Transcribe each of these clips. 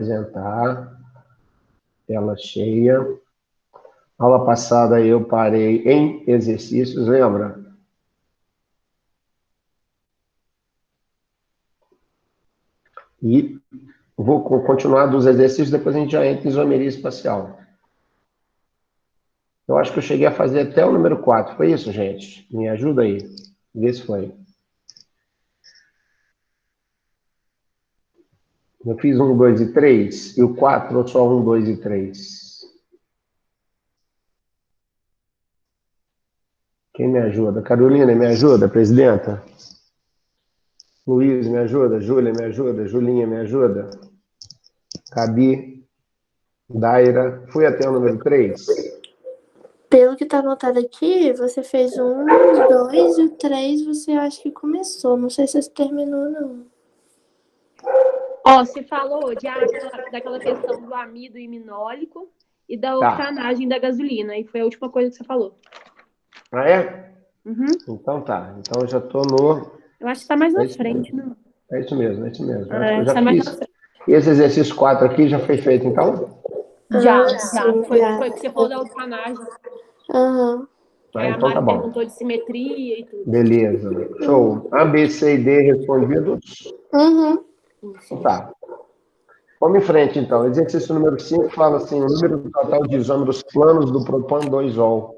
apresentar. Tela cheia. Aula passada eu parei em exercícios, lembra? E vou continuar dos exercícios, depois a gente já entra em isomeria espacial. Eu acho que eu cheguei a fazer até o número 4. Foi isso, gente? Me ajuda aí. Vê se foi. Eu fiz 1, 2 e 3. E o 4 ou só 1, 2 e 3? Quem me ajuda? Carolina, me ajuda, presidenta? Luiz, me ajuda? Júlia, me ajuda? Julinha, me ajuda? Gabi, Daira. Fui até o número 3? Pelo que tá anotado aqui, você fez o 1, o 2 e o 3 você acha que começou. Não sei se você terminou, não. Ó, você falou daquela questão do amido iminólico e da octanagem da gasolina. E foi a última coisa que você falou. Ah, é? Uhum. Então tá. Então eu já tô no... Eu acho que tá mais na frente, não? É isso mesmo, é isso mesmo. Ah, Acho que eu já tá mais fiz. na frente. E esse exercício 4 aqui já foi feito, então? Já. Sim, Foi já. que você falou da octanagem. Aham. Aí a Então tá Mari bom. perguntou de simetria e tudo. Beleza. Show. A, B, C e D respondidos? Uhum. Então tá. Vamos em frente, então. Exercício número 5 fala assim, o número total de isômeros planos do propan-2-ol.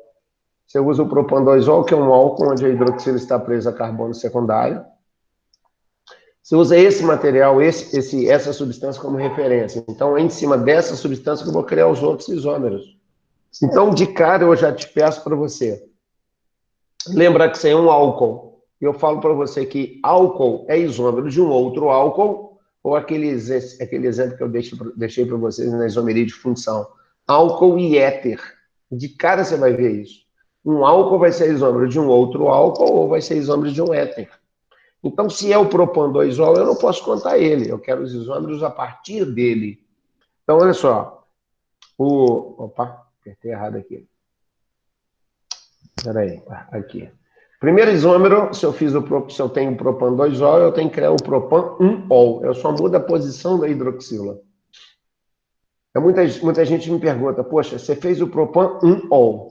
Você usa o propan-2-ol, que é um álcool onde a hidroxila está presa a carbono secundário. Você usa esse material, essa substância como referência. Então, é em cima dessa substância que eu vou criar os outros isômeros. Então, de cara, eu já te peço para você. Lembra que isso é um álcool. Eu falo para você que álcool é isômero de um outro álcool, ou aquele exemplo que eu deixei para vocês na isomeria de função. Álcool e éter. De cara você vai ver isso. Um álcool vai ser isômero de um outro álcool, ou vai ser isômero de um éter. Então, se é o propan-2-ol, eu não posso contar ele. Eu quero os isômeros a partir dele. Então, olha só. Opa, apertei errado aqui. Peraí, aqui. Primeiro isômero, se eu tenho propan-2-ol, eu tenho que criar o propan-1-ol. Eu só mudo a posição da hidroxila. Muita gente me pergunta, poxa, você fez o propan-1-ol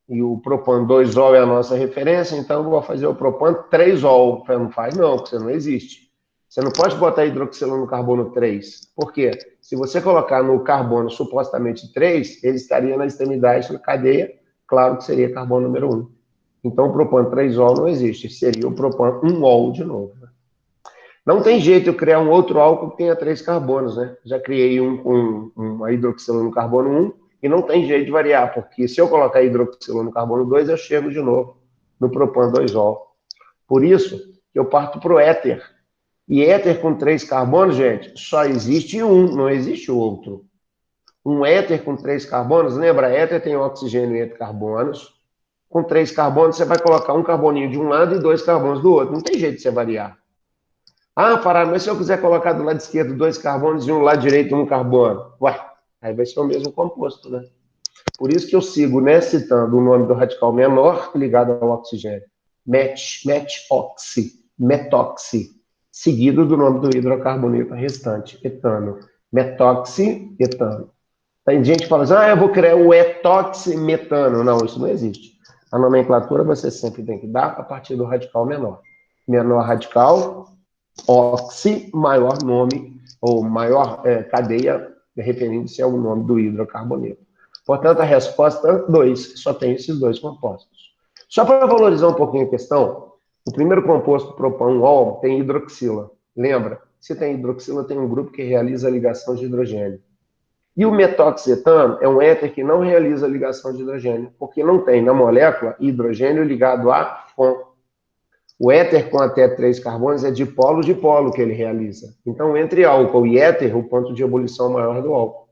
e o propan-2-ol é a nossa referência, então eu vou fazer o propan-3-ol. Não faz não, porque você não existe. Você não pode botar a hidroxila no carbono 3. Por quê? Se você colocar no carbono supostamente 3, ele estaria na extremidade da cadeia, claro que seria carbono número 1. Então, o propan-3-ol não existe, seria o propan-1-ol de novo. Não tem jeito de eu criar um outro álcool que tenha 3 carbonos, né? Já criei um com uma hidroxila no carbono 1 e não tem jeito de variar, porque se eu colocar hidroxila no carbono 2, eu chego de novo no propan-2-ol. Por isso, eu parto para o éter. E éter com 3 carbonos, gente, só existe um, não existe outro. Um éter com 3 carbonos, lembra? Éter tem oxigênio entre carbonos. Com 3 carbonos, você vai colocar um carboninho de um lado e 2 carbonos do outro. Não tem jeito de você variar. Ah, Pará, mas se eu quiser colocar do lado esquerdo 2 carbonos e um lado direito um carbono? Ué, aí vai ser o mesmo composto, né? Por isso que eu sigo, né, citando o nome do radical menor ligado ao oxigênio. Metoxi, seguido do nome do hidrocarboneto restante, etano. Metoxi, etano. Tem gente que fala assim, eu vou criar o etoximetano. Não, isso não existe. A nomenclatura você sempre tem que dar a partir do radical menor. Menor radical, oxi, maior nome, ou maior cadeia, referindo-se ao nome do hidrocarboneto. Portanto, a resposta 2, só tem esses 2 compostos. Só para valorizar um pouquinho a questão, o primeiro composto propan-ol tem hidroxila. Lembra? Se tem hidroxila, tem um grupo que realiza a ligação de hidrogênio. E o metoxetano é um éter que não realiza ligação de hidrogênio, porque não tem na molécula hidrogênio ligado a FON. O éter com até 3 carbonos é dipolo que ele realiza. Então, entre álcool e éter, o ponto de ebulição maior é do álcool.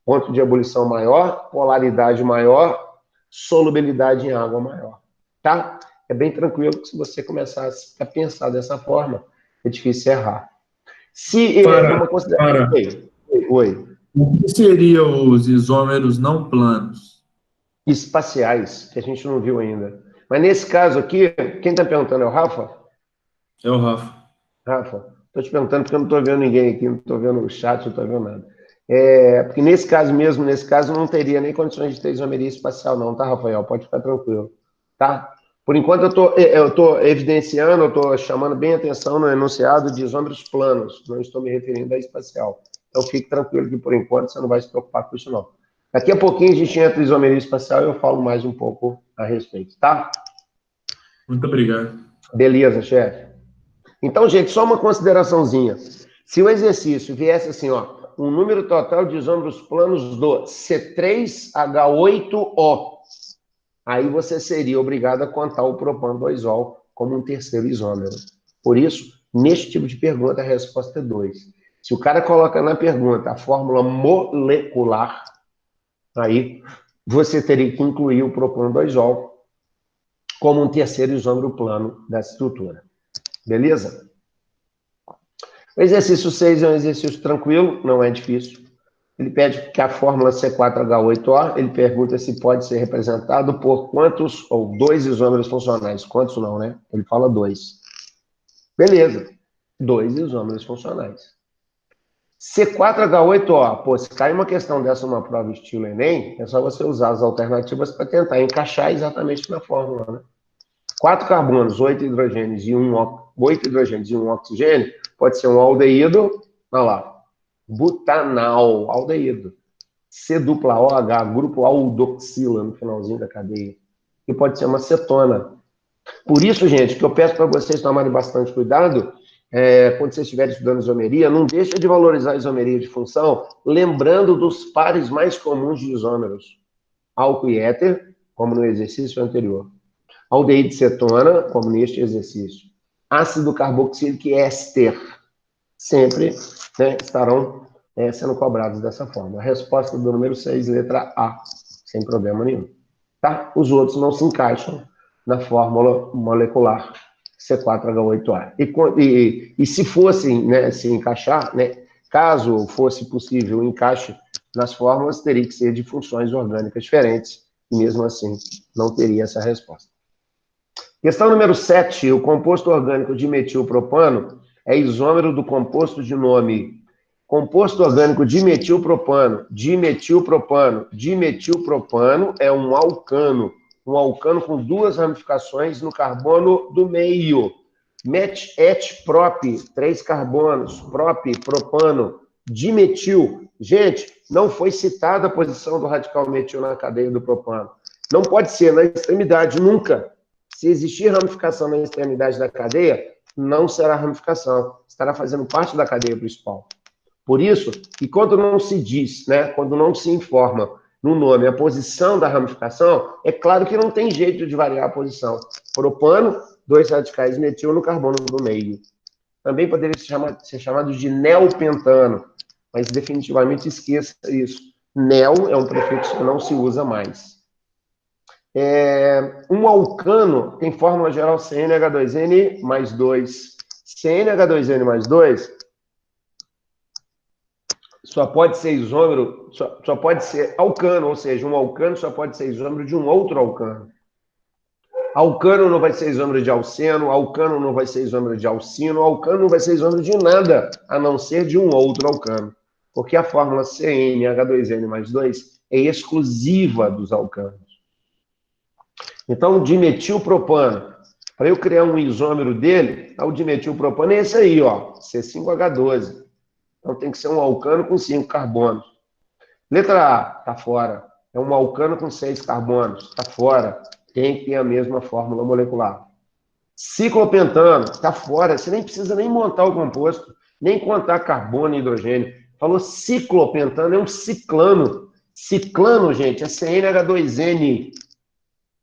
Ponto de ebulição maior, polaridade maior, solubilidade em água maior. Tá? É bem tranquilo que se você começar a pensar dessa forma, é difícil errar. Se uma consideração... Oi. O que seriam os isômeros não planos? Espaciais, que a gente não viu ainda. Mas nesse caso aqui, quem está perguntando é o Rafa? É o Rafa. Rafa, Estou te perguntando porque eu não estou vendo ninguém aqui, não estou vendo o chat, não estou vendo nada. Porque nesse caso, não teria nem condições de ter isomeria espacial, não, tá, Rafael? Pode ficar tranquilo, tá? Por enquanto, eu estou evidenciando, eu estou chamando bem atenção no enunciado de isômeros planos, não estou me referindo a espacial. Então, fique tranquilo que, por enquanto, você não vai se preocupar com isso, não. Daqui a pouquinho, a gente entra em isomeria espacial e eu falo mais um pouco a respeito, tá? Muito obrigado. Beleza, chefe. Então, gente, só uma consideraçãozinha. Se o exercício viesse assim, ó, um número total de isômeros planos do C3H8O, aí você seria obrigado a contar o propan-2-ol como um terceiro isômero. Por isso, neste tipo de pergunta, a resposta é 2. Se o cara coloca na pergunta a fórmula molecular, aí você teria que incluir o propan-2-ol como um terceiro isômero plano da estrutura. Beleza? O exercício 6 é um exercício tranquilo, não é difícil. Ele pede que a fórmula C4H8O, ele pergunta se pode ser representado por quantos, ou 2 isômeros funcionais. Quantos não, né? Ele fala 2. Beleza. 2 isômeros funcionais. C4H8O, pô, se cai uma questão dessa numa prova estilo Enem, é só você usar as alternativas para tentar encaixar exatamente na fórmula, né? 4 carbonos, 8 hidrogênios e 1 oxigênio, pode ser um aldeído, olha lá, butanal, aldeído. C-dupla-OH, grupo aldoxila no finalzinho da cadeia. E pode ser uma cetona. Por isso, gente, que eu peço para vocês tomarem bastante cuidado, quando vocês estiverem estudando isomeria, não deixa de valorizar a isomeria de função, lembrando dos pares mais comuns de isômeros. Álcool e éter, como no exercício anterior. Aldeído de cetona, como neste exercício. Ácido carboxílico e éster, sempre, né, estarão sendo cobrados dessa forma. A resposta do número 6, letra A, sem problema nenhum. Tá? Os outros não se encaixam na fórmula molecular C4H8A. E se fossem, né, se encaixar, né, caso fosse possível o encaixe nas fórmulas, teria que ser de funções orgânicas diferentes, e mesmo assim não teria essa resposta. Questão número 7, o composto orgânico de metilpropano é isômero do composto de nome composto orgânico de metilpropano. Dimetilpropano é um alcano com 2 ramificações no carbono do meio. Et-prop, 3 carbonos, propano, dimetil. Gente, não foi citada a posição do radical metil na cadeia do propano. Não pode ser na extremidade, nunca. Se existir ramificação na extremidade da cadeia, não será ramificação, estará fazendo parte da cadeia principal. Por isso, que quando não se diz, né, quando não se informa no nome a posição da ramificação, é claro que não tem jeito de variar a posição. Propano, 2 radicais metil no carbono do meio. Também poderia ser chamado de neopentano, mas definitivamente esqueça isso. Neo é um prefixo que não se usa mais. Um alcano tem fórmula geral CnH2n mais 2. CnH2n mais 2 só pode ser isômero, só pode ser alcano, ou seja, um alcano só pode ser isômero de um outro alcano. Alcano não vai ser isômero de alceno, alcano não vai ser isômero de alcino, alcano não vai ser isômero de nada, a não ser de um outro alcano. Porque a fórmula CnH2n mais 2 é exclusiva dos alcanos. Então, dimetilpropano, para eu criar um isômero dele, o dimetilpropano é esse aí, ó, C5H12. Então, tem que ser um alcano com 5 carbonos. Letra A, tá fora. É um alcano com 6 carbonos, tá fora. Tem que ter a mesma fórmula molecular. Ciclopentano, tá fora. Você nem precisa nem montar o composto, nem contar carbono e hidrogênio. Falou ciclopentano, é um ciclano. Ciclano, gente, é CnH2n.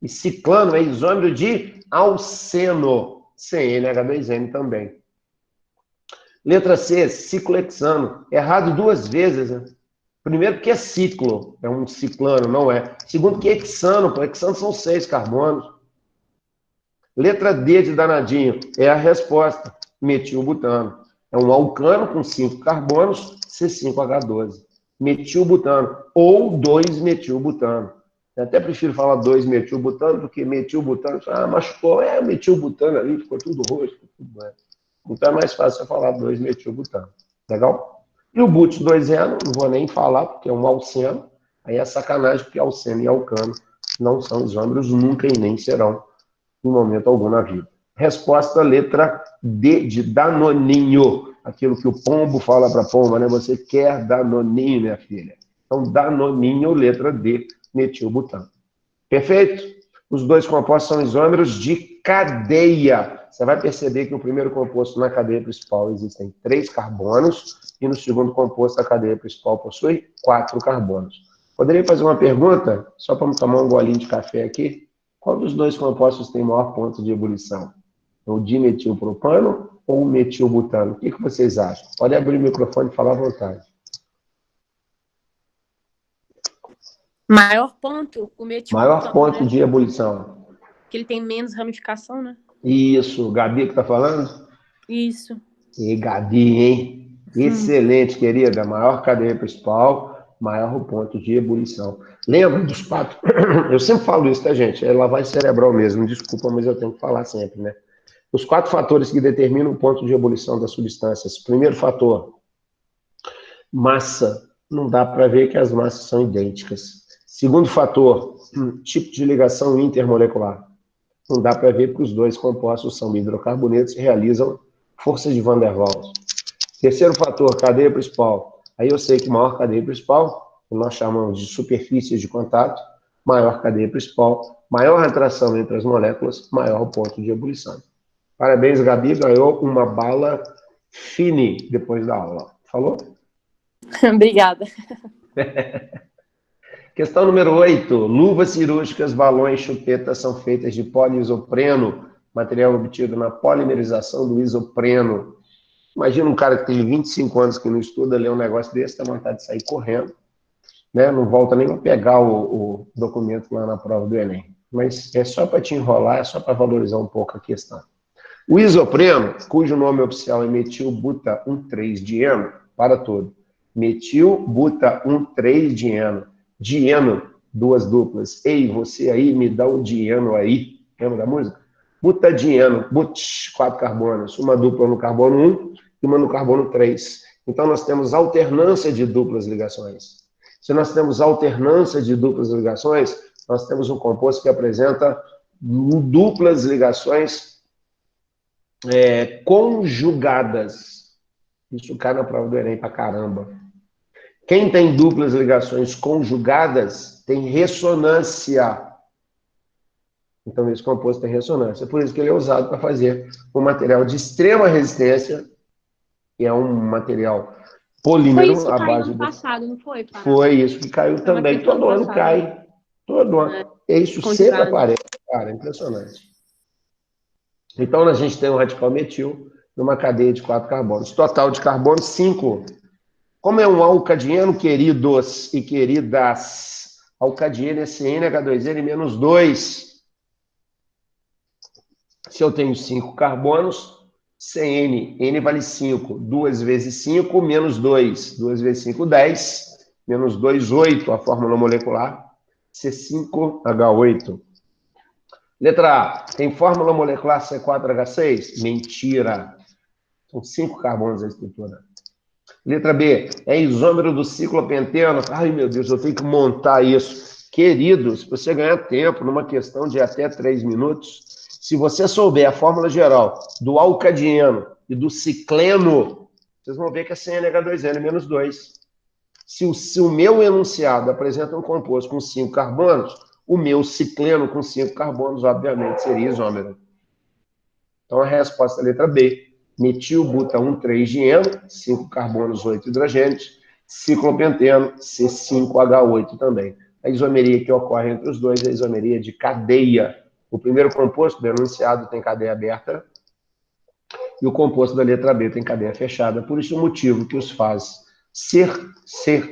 E ciclano é isômero de alceno, CnH2n também. Letra C, ciclohexano. Errado 2 vezes, né? Primeiro, porque é ciclo, é um ciclano, não é. Segundo, que é hexano, pô, hexano são 6 carbonos. Letra D de danadinho, é a resposta, metilbutano. É um alcano com 5 carbonos, C5H12. Metilbutano, ou 2-metilbutano. Eu até prefiro falar 2-metilbutano, porque metilbutano, machucou, metilbutano ali, ficou tudo roxo, ficou tudo branco. Então é mais fácil eu falar 2-metilbutano. Legal? E o but-2-eno, não vou nem falar, porque é um alceno. Aí é sacanagem, porque alceno e alcano não são isômeros nunca e nem serão em momento algum na vida. Resposta letra D, de danoninho. Aquilo que o pombo fala para a pomba, né? Você quer danoninho, minha filha. Então, danoninho, letra D, metilbutano. Perfeito? Os dois compostos são isômeros de cadeia. Você vai perceber que o primeiro composto na cadeia principal existem 3 carbonos e no segundo composto a cadeia principal possui 4 carbonos. Poderia fazer uma pergunta, só para tomar um golinho de café aqui? Qual dos dois compostos tem maior ponto de ebulição? O dimetilpropano ou o metilbutano? O que vocês acham? Pode abrir o microfone e falar à vontade. Maior ponto, o metilbutano. Maior ponto, né, de ebulição. Que ele tem menos ramificação, né? Isso, Gabi que tá falando? Isso. E Gabi, hein? Excelente, querida. Maior cadeia principal, maior o ponto de ebulição. Lembra dos 4? Eu sempre falo isso, tá, gente? É lavagem cerebral mesmo. Desculpa, mas eu tenho que falar sempre, né? Os 4 fatores que determinam o ponto de ebulição das substâncias. Primeiro fator, massa. Não dá para ver que as massas são idênticas. Segundo fator, tipo de ligação intermolecular. Não dá para ver porque os dois compostos são hidrocarbonetos e realizam força de Van der Waals. Terceiro fator, cadeia principal. Aí eu sei que maior cadeia principal, que nós chamamos de superfície de contato, maior cadeia principal, maior atração entre as moléculas, maior o ponto de ebulição. Parabéns, Gabi, ganhou uma bala fine depois da aula. Falou? Obrigada. Questão número 8. Luvas cirúrgicas, balões, chupetas são feitas de poliisopreno, material obtido na polimerização do isopreno. Imagina um cara que tem 25 anos que não estuda, lê um negócio desse, tem vontade de sair correndo, né? Não volta nem para pegar o documento lá na prova do Enem. Mas é só para te enrolar, é só para valorizar um pouco a questão. O isopreno, cujo nome oficial é metilbuta-1,3-dieno, para todo. Metilbuta-1,3-dieno. Dieno, 2 duplas. Ei, você aí, me dá o dieno aí. Lembra da música? Butadieno, 4 carbonos. Uma dupla no carbono 1 e uma no carbono 3. Então, nós temos alternância de duplas ligações. Se nós temos alternância de duplas ligações, nós temos um composto que apresenta duplas ligações conjugadas. Isso cai na prova do Enem pra caramba. Quem tem duplas ligações conjugadas tem ressonância. Então, esse composto tem ressonância. Por isso que ele é usado para fazer um material de extrema resistência, que é um material polímero. Foi isso que caiu ano passado, não foi? Pará? Foi isso que caiu também. Todo ano cai. Todo ano. Isso sempre aparece, cara. Impressionante. Então, a gente tem um radical metil numa cadeia de 4 carbonos. Total de carbono, 5. Como é um alcadieno, queridos e queridas, alcadieno é CnH2n-2. Se eu tenho 5 carbonos, Cn, N vale 5. 2 vezes 5, menos 2. 2 vezes 5, 10. Menos 2, 8, a fórmula molecular. C5H8. Letra A. Tem fórmula molecular C4H6? Mentira. São 5 carbonos a estrutura. Letra B. É isômero do ciclopenteno? Ai, meu Deus, eu tenho que montar isso. Queridos, se você ganhar tempo numa questão de até 3 minutos, se você souber a fórmula geral do alcadieno e do cicleno, vocês vão ver que é CnH2n-2. Se o meu enunciado apresenta um composto com 5 carbonos, o meu cicleno com 5 carbonos, obviamente, seria isômero. Então, a resposta é a letra B. Metilbuta-1,3-dieno, 5 carbonos, 8 hidrogênios. Ciclopenteno, C5H8 também. A isomeria que ocorre entre os dois é a isomeria de cadeia. O primeiro composto do enunciado tem cadeia aberta e o composto da letra B tem cadeia fechada. Por isso, o motivo que os faz ser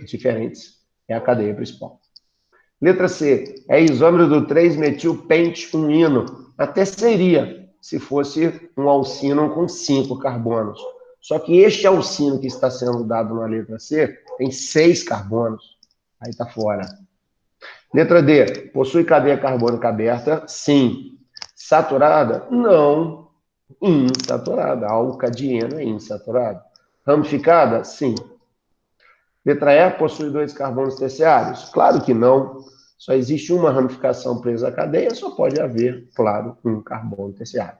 diferentes é a cadeia principal. Letra C. É isômero do 3-metilpente-1-ino. Até seria, se fosse um alcino com 5 carbonos. Só que este alcino que está sendo dado na letra C tem 6 carbonos. Aí está fora. Letra D. Possui cadeia carbônica aberta? Sim. Saturada? Não. Insaturada. A alcadieno é insaturada. Ramificada? Sim. Letra E, possui 2 carbonos terciários? Claro que não. Só existe uma ramificação presa à cadeia, só pode haver, claro, um carbono terciário.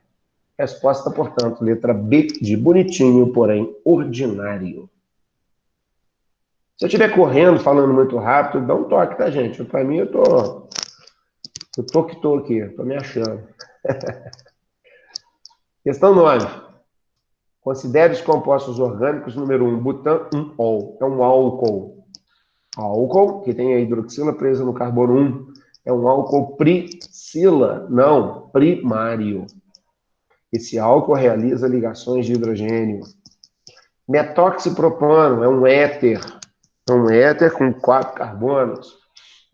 Resposta, portanto, letra B, de bonitinho, porém ordinário. Se eu estiver correndo, falando muito rápido, dá um toque, tá, gente? Para mim, eu tô que tô aqui, tô me achando. Questão 9. Considere os compostos orgânicos, número 1, butanol. É um álcool. Álcool, que tem a hidroxila presa no carbono 1. É um álcool priscila, não, primário. Esse álcool realiza ligações de hidrogênio. Metoxipropano é um éter. É um éter com 4 carbonos.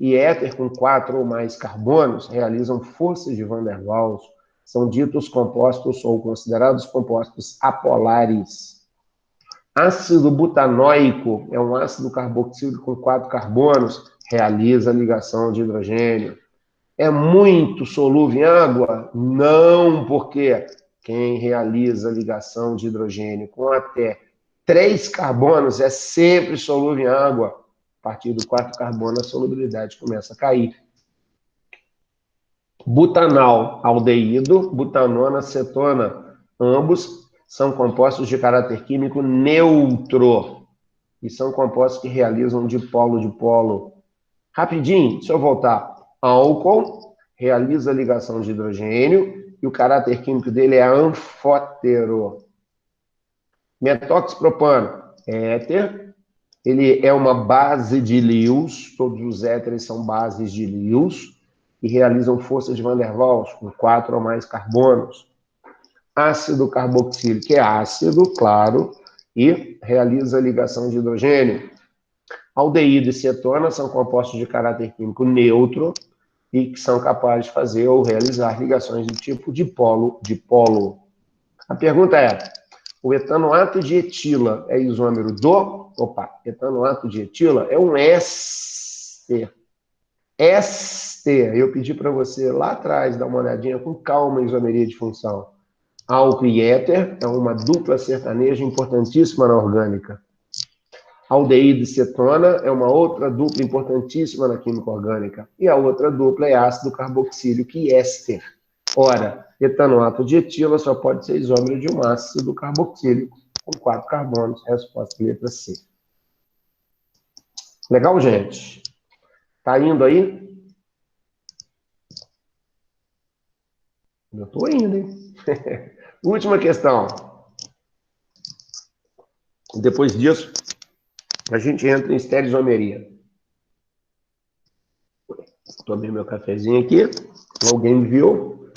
E éter com 4 ou mais carbonos realizam forças de Van der Waals. São ditos compostos ou considerados compostos apolares. Ácido butanóico é um ácido carboxílico com 4 carbonos, realiza ligação de hidrogênio. É muito solúvel em água? Não, porque quem realiza ligação de hidrogênio com até 3 carbonos é sempre solúvel em água. A partir do 4º carbono, a solubilidade começa a cair. Butanal, aldeído, butanona, cetona, ambos são compostos de caráter químico neutro e são compostos que realizam dipolo-dipolo. Rapidinho, deixa eu voltar. Álcool realiza ligação de hidrogênio e o caráter químico dele é anfótero. Metoxipropano, éter, ele é uma base de Lewis, todos os éteres são bases de Lewis, e realizam forças de Van der Waals com 4 ou mais carbonos. Ácido carboxílico é ácido, claro, e realiza ligação de hidrogênio. Aldeído e cetona são compostos de caráter químico neutro e que são capazes de fazer ou realizar ligações do tipo dipolo-dipolo. A pergunta é, o etanoato de etila é isômero do... etanoato de etila é um éster. Éster, eu pedi para você lá atrás dar uma olhadinha com calma em isomeria de função. Álcool e éter é uma dupla sertaneja importantíssima na orgânica. Aldeído e cetona é uma outra dupla importantíssima na química orgânica. E a outra dupla é ácido carboxílico e éster. Ora, etanoato de etila só pode ser isômero de um ácido carboxílico com 4 carbonos. Resposta letra C. Legal, gente? Tá indo aí? Eu tô indo, hein? Última questão. Depois disso, a gente entra em estereoisomeria. Tomei meu cafezinho aqui, alguém me viu,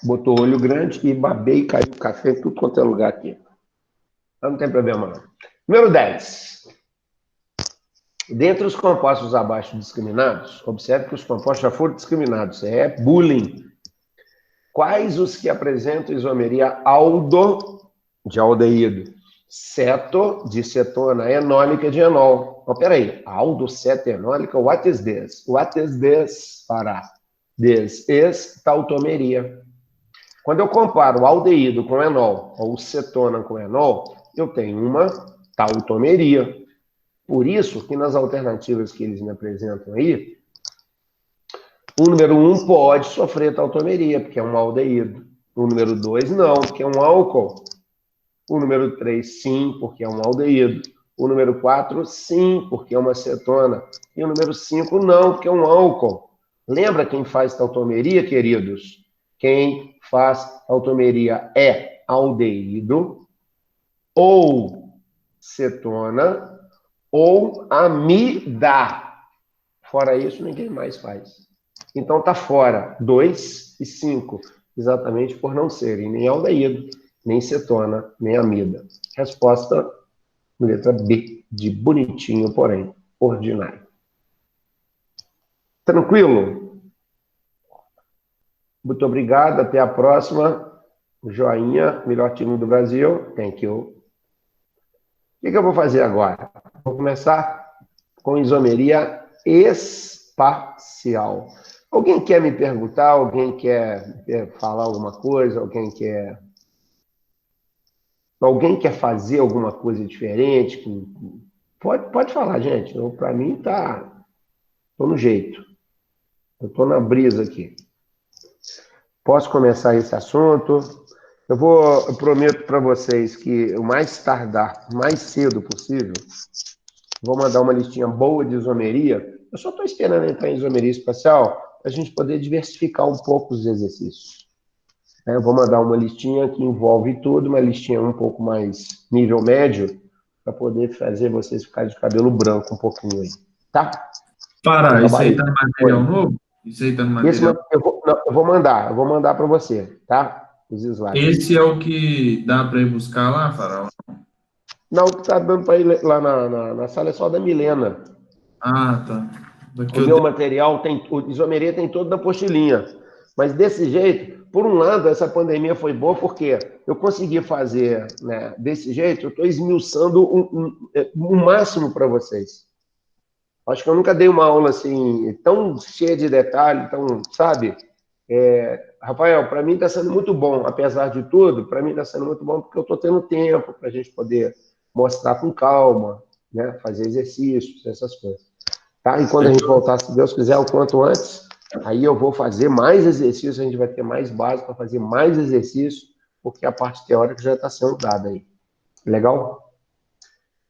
botou olho grande e babei e caiu o café em tudo quanto é lugar aqui. Então, não tem problema não. Número 10. Dentre os compostos abaixo discriminados, observe que os compostos já foram discriminados. É bullying. Quais os que apresentam isomeria aldo de aldeído? Ceto de cetona, enólica de enol. Oh, peraí, aldo, ceto, enólica, what is this? What is this? Para. This is tautomeria. Quando eu comparo o aldeído com enol, ou cetona com enol, eu tenho uma tautomeria. Por isso que nas alternativas que eles me apresentam aí, o número 1 pode sofrer tautomeria, porque é um aldeído. O número 2 não, porque é um álcool. O número 3, sim, porque é um aldeído. O número 4, sim, porque é uma cetona. E o número 5, não, porque é um álcool. Lembra quem faz tautomeria, queridos? Quem faz tautomeria é aldeído, ou cetona, ou amida. Fora isso, ninguém mais faz. Então, está fora 2 e 5, exatamente por não serem nem aldeído, nem cetona, nem amida. Resposta, letra B, de bonitinho, porém ordinário. Tranquilo? Muito obrigado, até a próxima. Joinha, melhor time do Brasil. Thank you. O que eu vou fazer agora? Vou começar com isomeria espacial. Alguém quer me perguntar? Alguém quer falar alguma coisa? Alguém quer Alguém quer fazer alguma coisa diferente? Pode falar, gente. Para mim, tô no jeito. Eu tô na brisa aqui. Posso começar esse assunto? Eu prometo para vocês que o mais cedo possível, vou mandar uma listinha boa de isomeria. Eu só estou esperando entrar em isomeria espacial para a gente poder diversificar um pouco os exercícios. Eu vou mandar uma listinha que envolve tudo, uma listinha um pouco mais nível médio, para poder fazer vocês ficarem de cabelo branco um pouquinho aí, tá? Para, isso aí tá no material novo? Isso aí tá no material? Eu vou mandar para você, tá? Os slides. Esse é o que dá para ir buscar lá, Faraó? Não, o que está dando para ir lá na sala é só da Milena. Ah, tá. O meu material o isomeria tem todo na apostilinha. Mas desse jeito, por um lado, essa pandemia foi boa porque eu consegui fazer, né, desse jeito, eu estou esmiuçando o máximo para vocês. Acho que eu nunca dei uma aula assim, tão cheia de detalhe, tão, sabe? Rafael, para mim está sendo muito bom, apesar de tudo, para mim está sendo muito bom porque eu estou tendo tempo para a gente poder mostrar com calma, né? Fazer exercícios, essas coisas. Tá? E quando a gente voltar, se Deus quiser, o quanto antes, aí eu vou fazer mais exercícios, a gente vai ter mais base para fazer mais exercícios, porque a parte teórica já está sendo dada aí. Legal?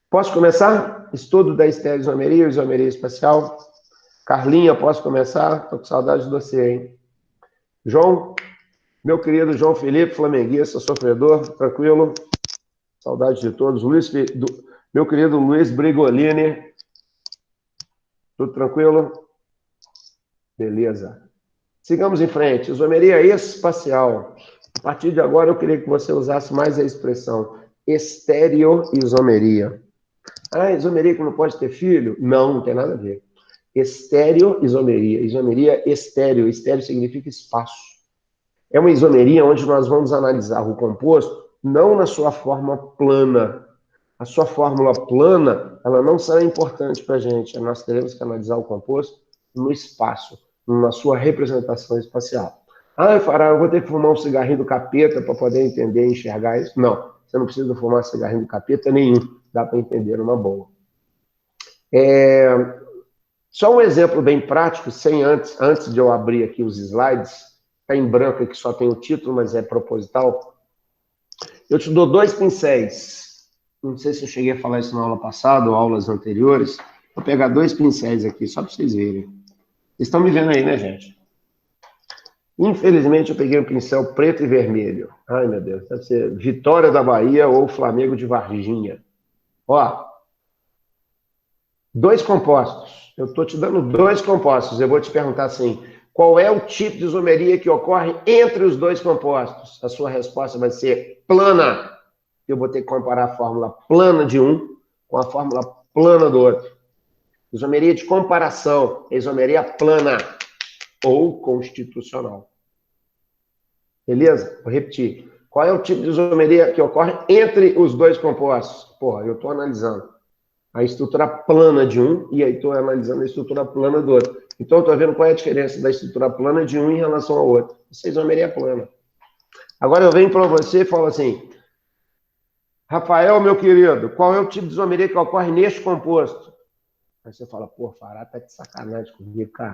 Posso começar? Estudo da estereoisomeria, isomeria espacial. Carlinha, posso começar? Estou com saudade de você, hein? João, meu querido João Felipe, flamenguista, sofredor, tranquilo? Saudade de todos. Meu querido Luiz Brigolini, tudo tranquilo? Beleza. Sigamos em frente. Isomeria espacial. A partir de agora, eu queria que você usasse mais a expressão estereoisomeria. Ah, isomeria que não pode ter filho? Não, não tem nada a ver. Estereoisomeria. Isomeria estéreo. Estéreo significa espaço. É uma isomeria onde nós vamos analisar o composto não na sua forma plana. A sua fórmula plana, ela não será importante para a gente. Nós teremos que analisar o composto no espaço, na sua representação espacial. Ah, Fará, eu vou ter que fumar um cigarrinho do capeta para poder entender e enxergar isso? Não, você não precisa fumar cigarrinho do capeta nenhum. Dá para entender numa boa. Só um exemplo bem prático, antes de eu abrir aqui os slides, está em branco aqui, só tem o título, mas é proposital. Eu te dou 2 pincéis. Não sei se eu cheguei a falar isso na aula passada ou aulas anteriores. Vou pegar 2 pincéis aqui, só para vocês verem. Vocês estão me vendo aí, né, gente? Infelizmente, eu peguei um pincel preto e vermelho. Ai, meu Deus, deve ser Vitória da Bahia ou Flamengo de Varginha. Ó, 2 compostos. Eu estou te dando 2 compostos. Eu vou te perguntar assim, qual é o tipo de isomeria que ocorre entre os 2 compostos? A sua resposta vai ser plana. Eu vou ter que comparar a fórmula plana de um com a fórmula plana do outro. Isomeria de comparação, isomeria plana ou constitucional. Beleza? Vou repetir. Qual é o tipo de isomeria que ocorre entre os 2 compostos? Porra, eu estou analisando a estrutura plana de um e aí estou analisando a estrutura plana do outro. Então, estou vendo qual é a diferença da estrutura plana de um em relação ao outro. Isso é isomeria plana. Agora eu venho para você e falo assim, Rafael, meu querido, qual é o tipo de isomeria que ocorre neste composto? Aí você fala, pô, Fará tá de sacanagem comigo, cara.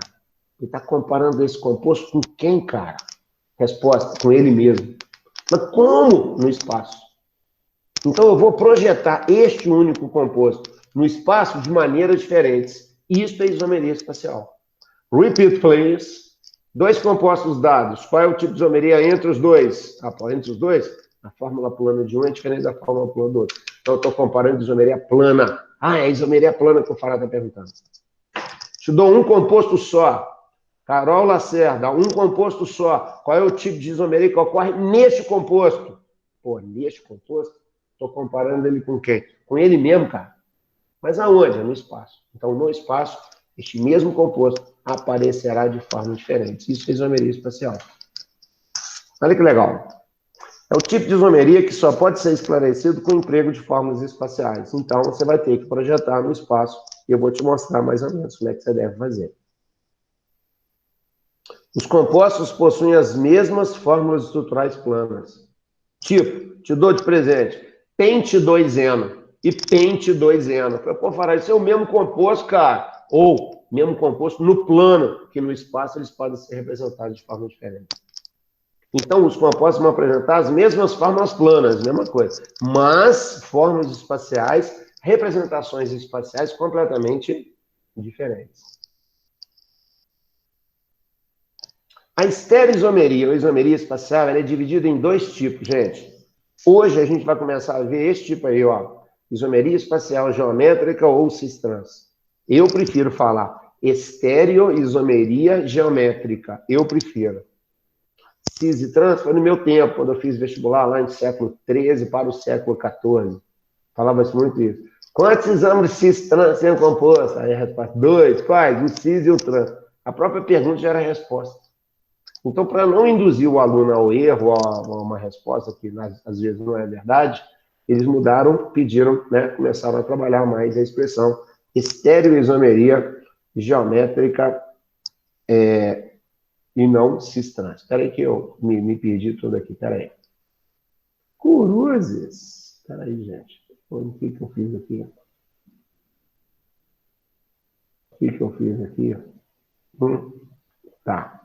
Ele tá comparando esse composto com quem, cara? Resposta, com ele mesmo. Mas como no espaço? Então eu vou projetar este único composto no espaço de maneiras diferentes. Isso é isomeria espacial. Repeat, please. 2 compostos dados. Qual é o tipo de isomeria entre os 2? Entre os 2? A fórmula plana de um é diferente da fórmula plana do outro. Então, eu estou comparando isomeria plana. Ah, é a isomeria plana que o Fará está perguntando. Te dou um composto só. Carol Lacerda, um composto só. Qual é o tipo de isomeria que ocorre neste composto? Pô, neste composto? Estou comparando ele com quem? Com ele mesmo, cara. Mas aonde? No espaço. Então, no espaço, este mesmo composto aparecerá de forma diferente. Isso é isomeria espacial. Olha que legal. É o tipo de isomeria que só pode ser esclarecido com o emprego de fórmulas espaciais. Então, você vai ter que projetar no espaço e eu vou te mostrar mais ou menos como é que você deve fazer. Os compostos possuem as mesmas fórmulas estruturais planas. Tipo, te dou de presente, pente-2-eno e pente-2-eno. Eu falei, pô, Fará, isso é o mesmo composto, cara. Ou mesmo composto no plano, que no espaço eles podem ser representados de forma diferente. Então, os compostos vão apresentar as mesmas formas planas, mesma coisa. Mas formas espaciais, representações espaciais completamente diferentes. A estereoisomeria, ou isomeria espacial, ela é dividida em dois tipos, gente. Hoje a gente vai começar a ver esse tipo aí, ó. Isomeria espacial geométrica ou cis-trans. Eu prefiro falar estereoisomeria geométrica. Eu prefiro. Cis e trans foi no meu tempo, quando eu fiz vestibular lá no século XIII para o século XIV. Falava-se muito isso. Quantos exames cis-trans sendo compostos? Aí a resposta, 2. Quais? O cis e o trans. A própria pergunta já era a resposta. Então, para não induzir o aluno ao erro, a uma resposta que às vezes não é verdade, eles mudaram, pediram, né, começaram a trabalhar mais a expressão estereoisomeria geométrica e não cis-trans. Espera aí que eu me perdi tudo aqui, espera aí. Cruzes. Espera aí, gente. O que eu fiz aqui? O que eu fiz aqui? Tá.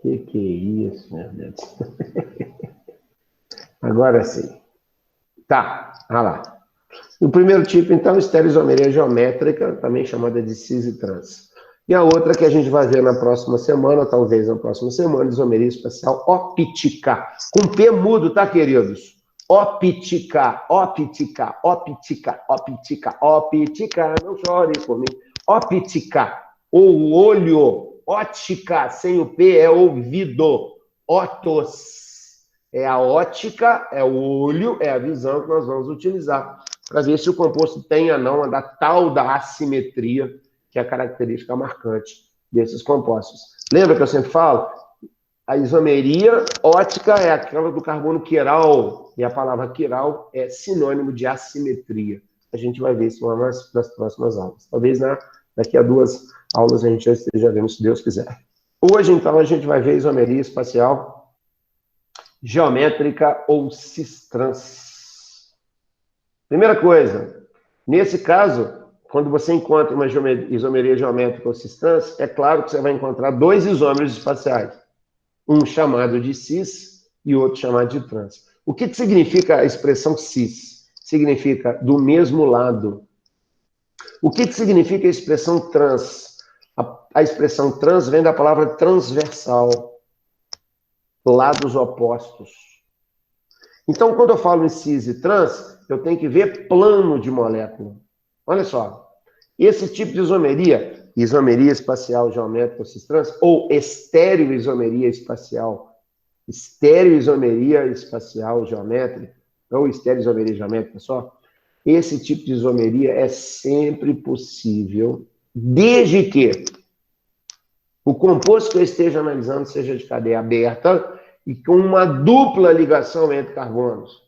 Que é isso, meu Deus? Agora sim. Tá, olha lá. O primeiro tipo, então, estereoisomeria geométrica, também chamada de cis e trans. E a outra que a gente vai ver na próxima semana, talvez na próxima semana, isomeria espacial óptica. Com P mudo, tá, queridos? Óptica, óptica, óptica, óptica, óptica, não chore por mim. Óptica, ou olho. Ótica, sem o P, é ouvido. Ótos. É a ótica, é o olho, é a visão que nós vamos utilizar para ver se o composto tem ou não a tal da assimetria, que é a característica marcante desses compostos. Lembra que eu sempre falo? A isomeria ótica é aquela do carbono quiral, e a palavra quiral é sinônimo de assimetria. A gente vai ver isso nas próximas aulas. Talvez daqui a 2 aulas a gente já esteja vendo, se Deus quiser. Hoje, então, a gente vai ver isomeria espacial geométrica ou cis-trans. Primeira coisa, nesse caso, quando você encontra uma isomeria geométrica ou cis-trans, é claro que você vai encontrar 2 isômeros espaciais. Um chamado de cis e outro chamado de trans. O que significa a expressão cis? Significa do mesmo lado. O que significa a expressão trans? A expressão trans vem da palavra transversal. Lados opostos. Então, quando eu falo em cis e trans, eu tenho que ver plano de molécula. Olha só. Esse tipo de isomeria, isomeria espacial geométrica cis-trans, ou estereoisomeria espacial geométrica, ou estereoisomeria geométrica só, esse tipo de isomeria é sempre possível, desde que o composto que eu esteja analisando seja de cadeia aberta e com uma dupla ligação entre carbonos. O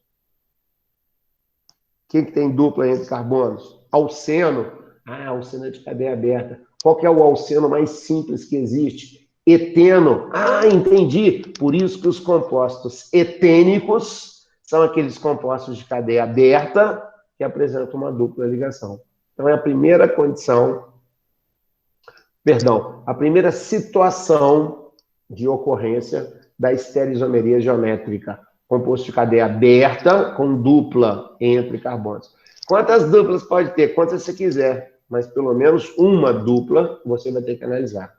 que tem dupla entre carbonos? Alceno. Ah, alceno é de cadeia aberta. Qual que é o alceno mais simples que existe? Eteno. Ah, entendi. Por isso que os compostos etênicos são aqueles compostos de cadeia aberta que apresentam uma dupla ligação. Então, é a primeira condição, a primeira situação de ocorrência da estereoisomeria geométrica. Composto de cadeia aberta com dupla entre carbonos. Quantas duplas pode ter? Quantas você quiser, mas pelo menos uma dupla você vai ter que analisar.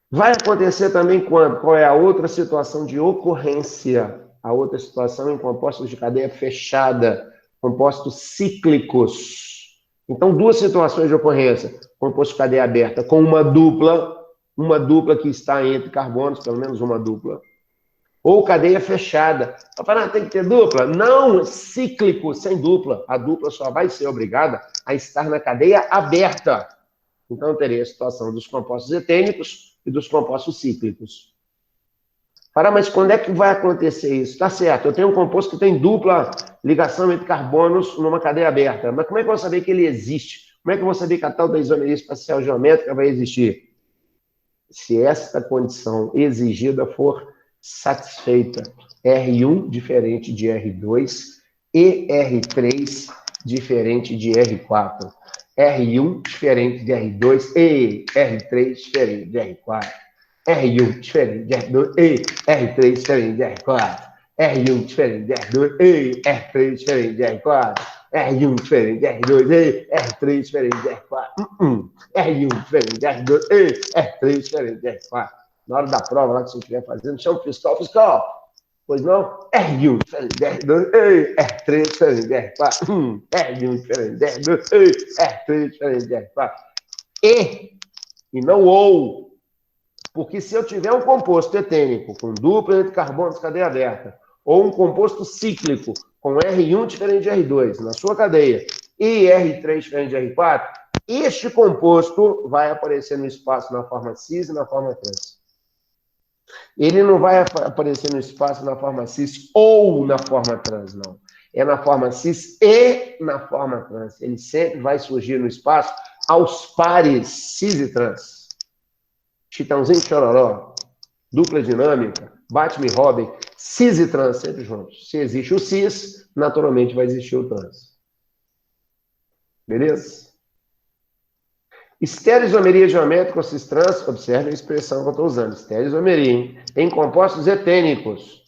Vai acontecer também quando? Qual é a outra situação de ocorrência? A outra situação em compostos de cadeia fechada, compostos cíclicos. Então, 2 situações de ocorrência. Composto de cadeia aberta com uma dupla que está entre carbonos, pelo menos uma dupla. Ou cadeia fechada. Tem que ter dupla? Não, cíclico, sem dupla. A dupla só vai ser obrigada a estar na cadeia aberta. Então, eu teria a situação dos compostos etênicos e dos compostos cíclicos. Mas quando é que vai acontecer isso? Tá certo, eu tenho um composto que tem dupla ligação entre carbonos numa cadeia aberta. Mas como é que eu vou saber que ele existe? Como é que eu vou saber que a tal da isomeria espacial geométrica vai existir? se esta condição exigida for satisfeita. R1 diferente de R2 e R3 diferente de R4. R1 diferente de R2 e R3 diferente de R4. R1 diferente de R2 e R3 diferente de R4. R1 diferente de R2 e R3 diferente de R4. R1 diferente de R2 e R3 diferente de R4. R1 diferente de R2 e R3 diferente de R4. Na hora da prova, lá que você estiver fazendo, chama o fiscal. Pois não? R1 diferente de R2 e R3 diferente de R4. R1 diferente de R2 e R3 diferente de R4. E não ou. Porque se eu tiver um composto etênico com dupla entre carbonos cadeia aberta, ou um composto cíclico com R1 diferente de R2 na sua cadeia e R3 diferente de R4, este composto vai aparecer no espaço na forma cis e na forma trans. Ele não vai aparecer no espaço na forma cis ou na forma trans, não. É na forma cis e na forma trans. Ele sempre vai surgir no espaço aos pares cis e trans. Chitãozinho Chororó, dupla dinâmica, Bate-me Robin, cis e trans sempre juntos. Se existe o cis, naturalmente vai existir o trans. Beleza? Estereoisomeria geométrica ou cis-trans, observe a expressão que eu estou usando, estereoisomeria, hein? Em compostos etênicos.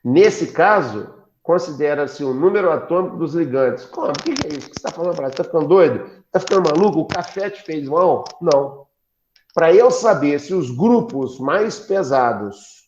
Nesse caso, considera-se o número atômico dos ligantes. Como? O que é isso? O que você está falando para lá? Você está ficando doido? Está ficando maluco? O café te fez mal? Não. Para eu saber se os grupos mais pesados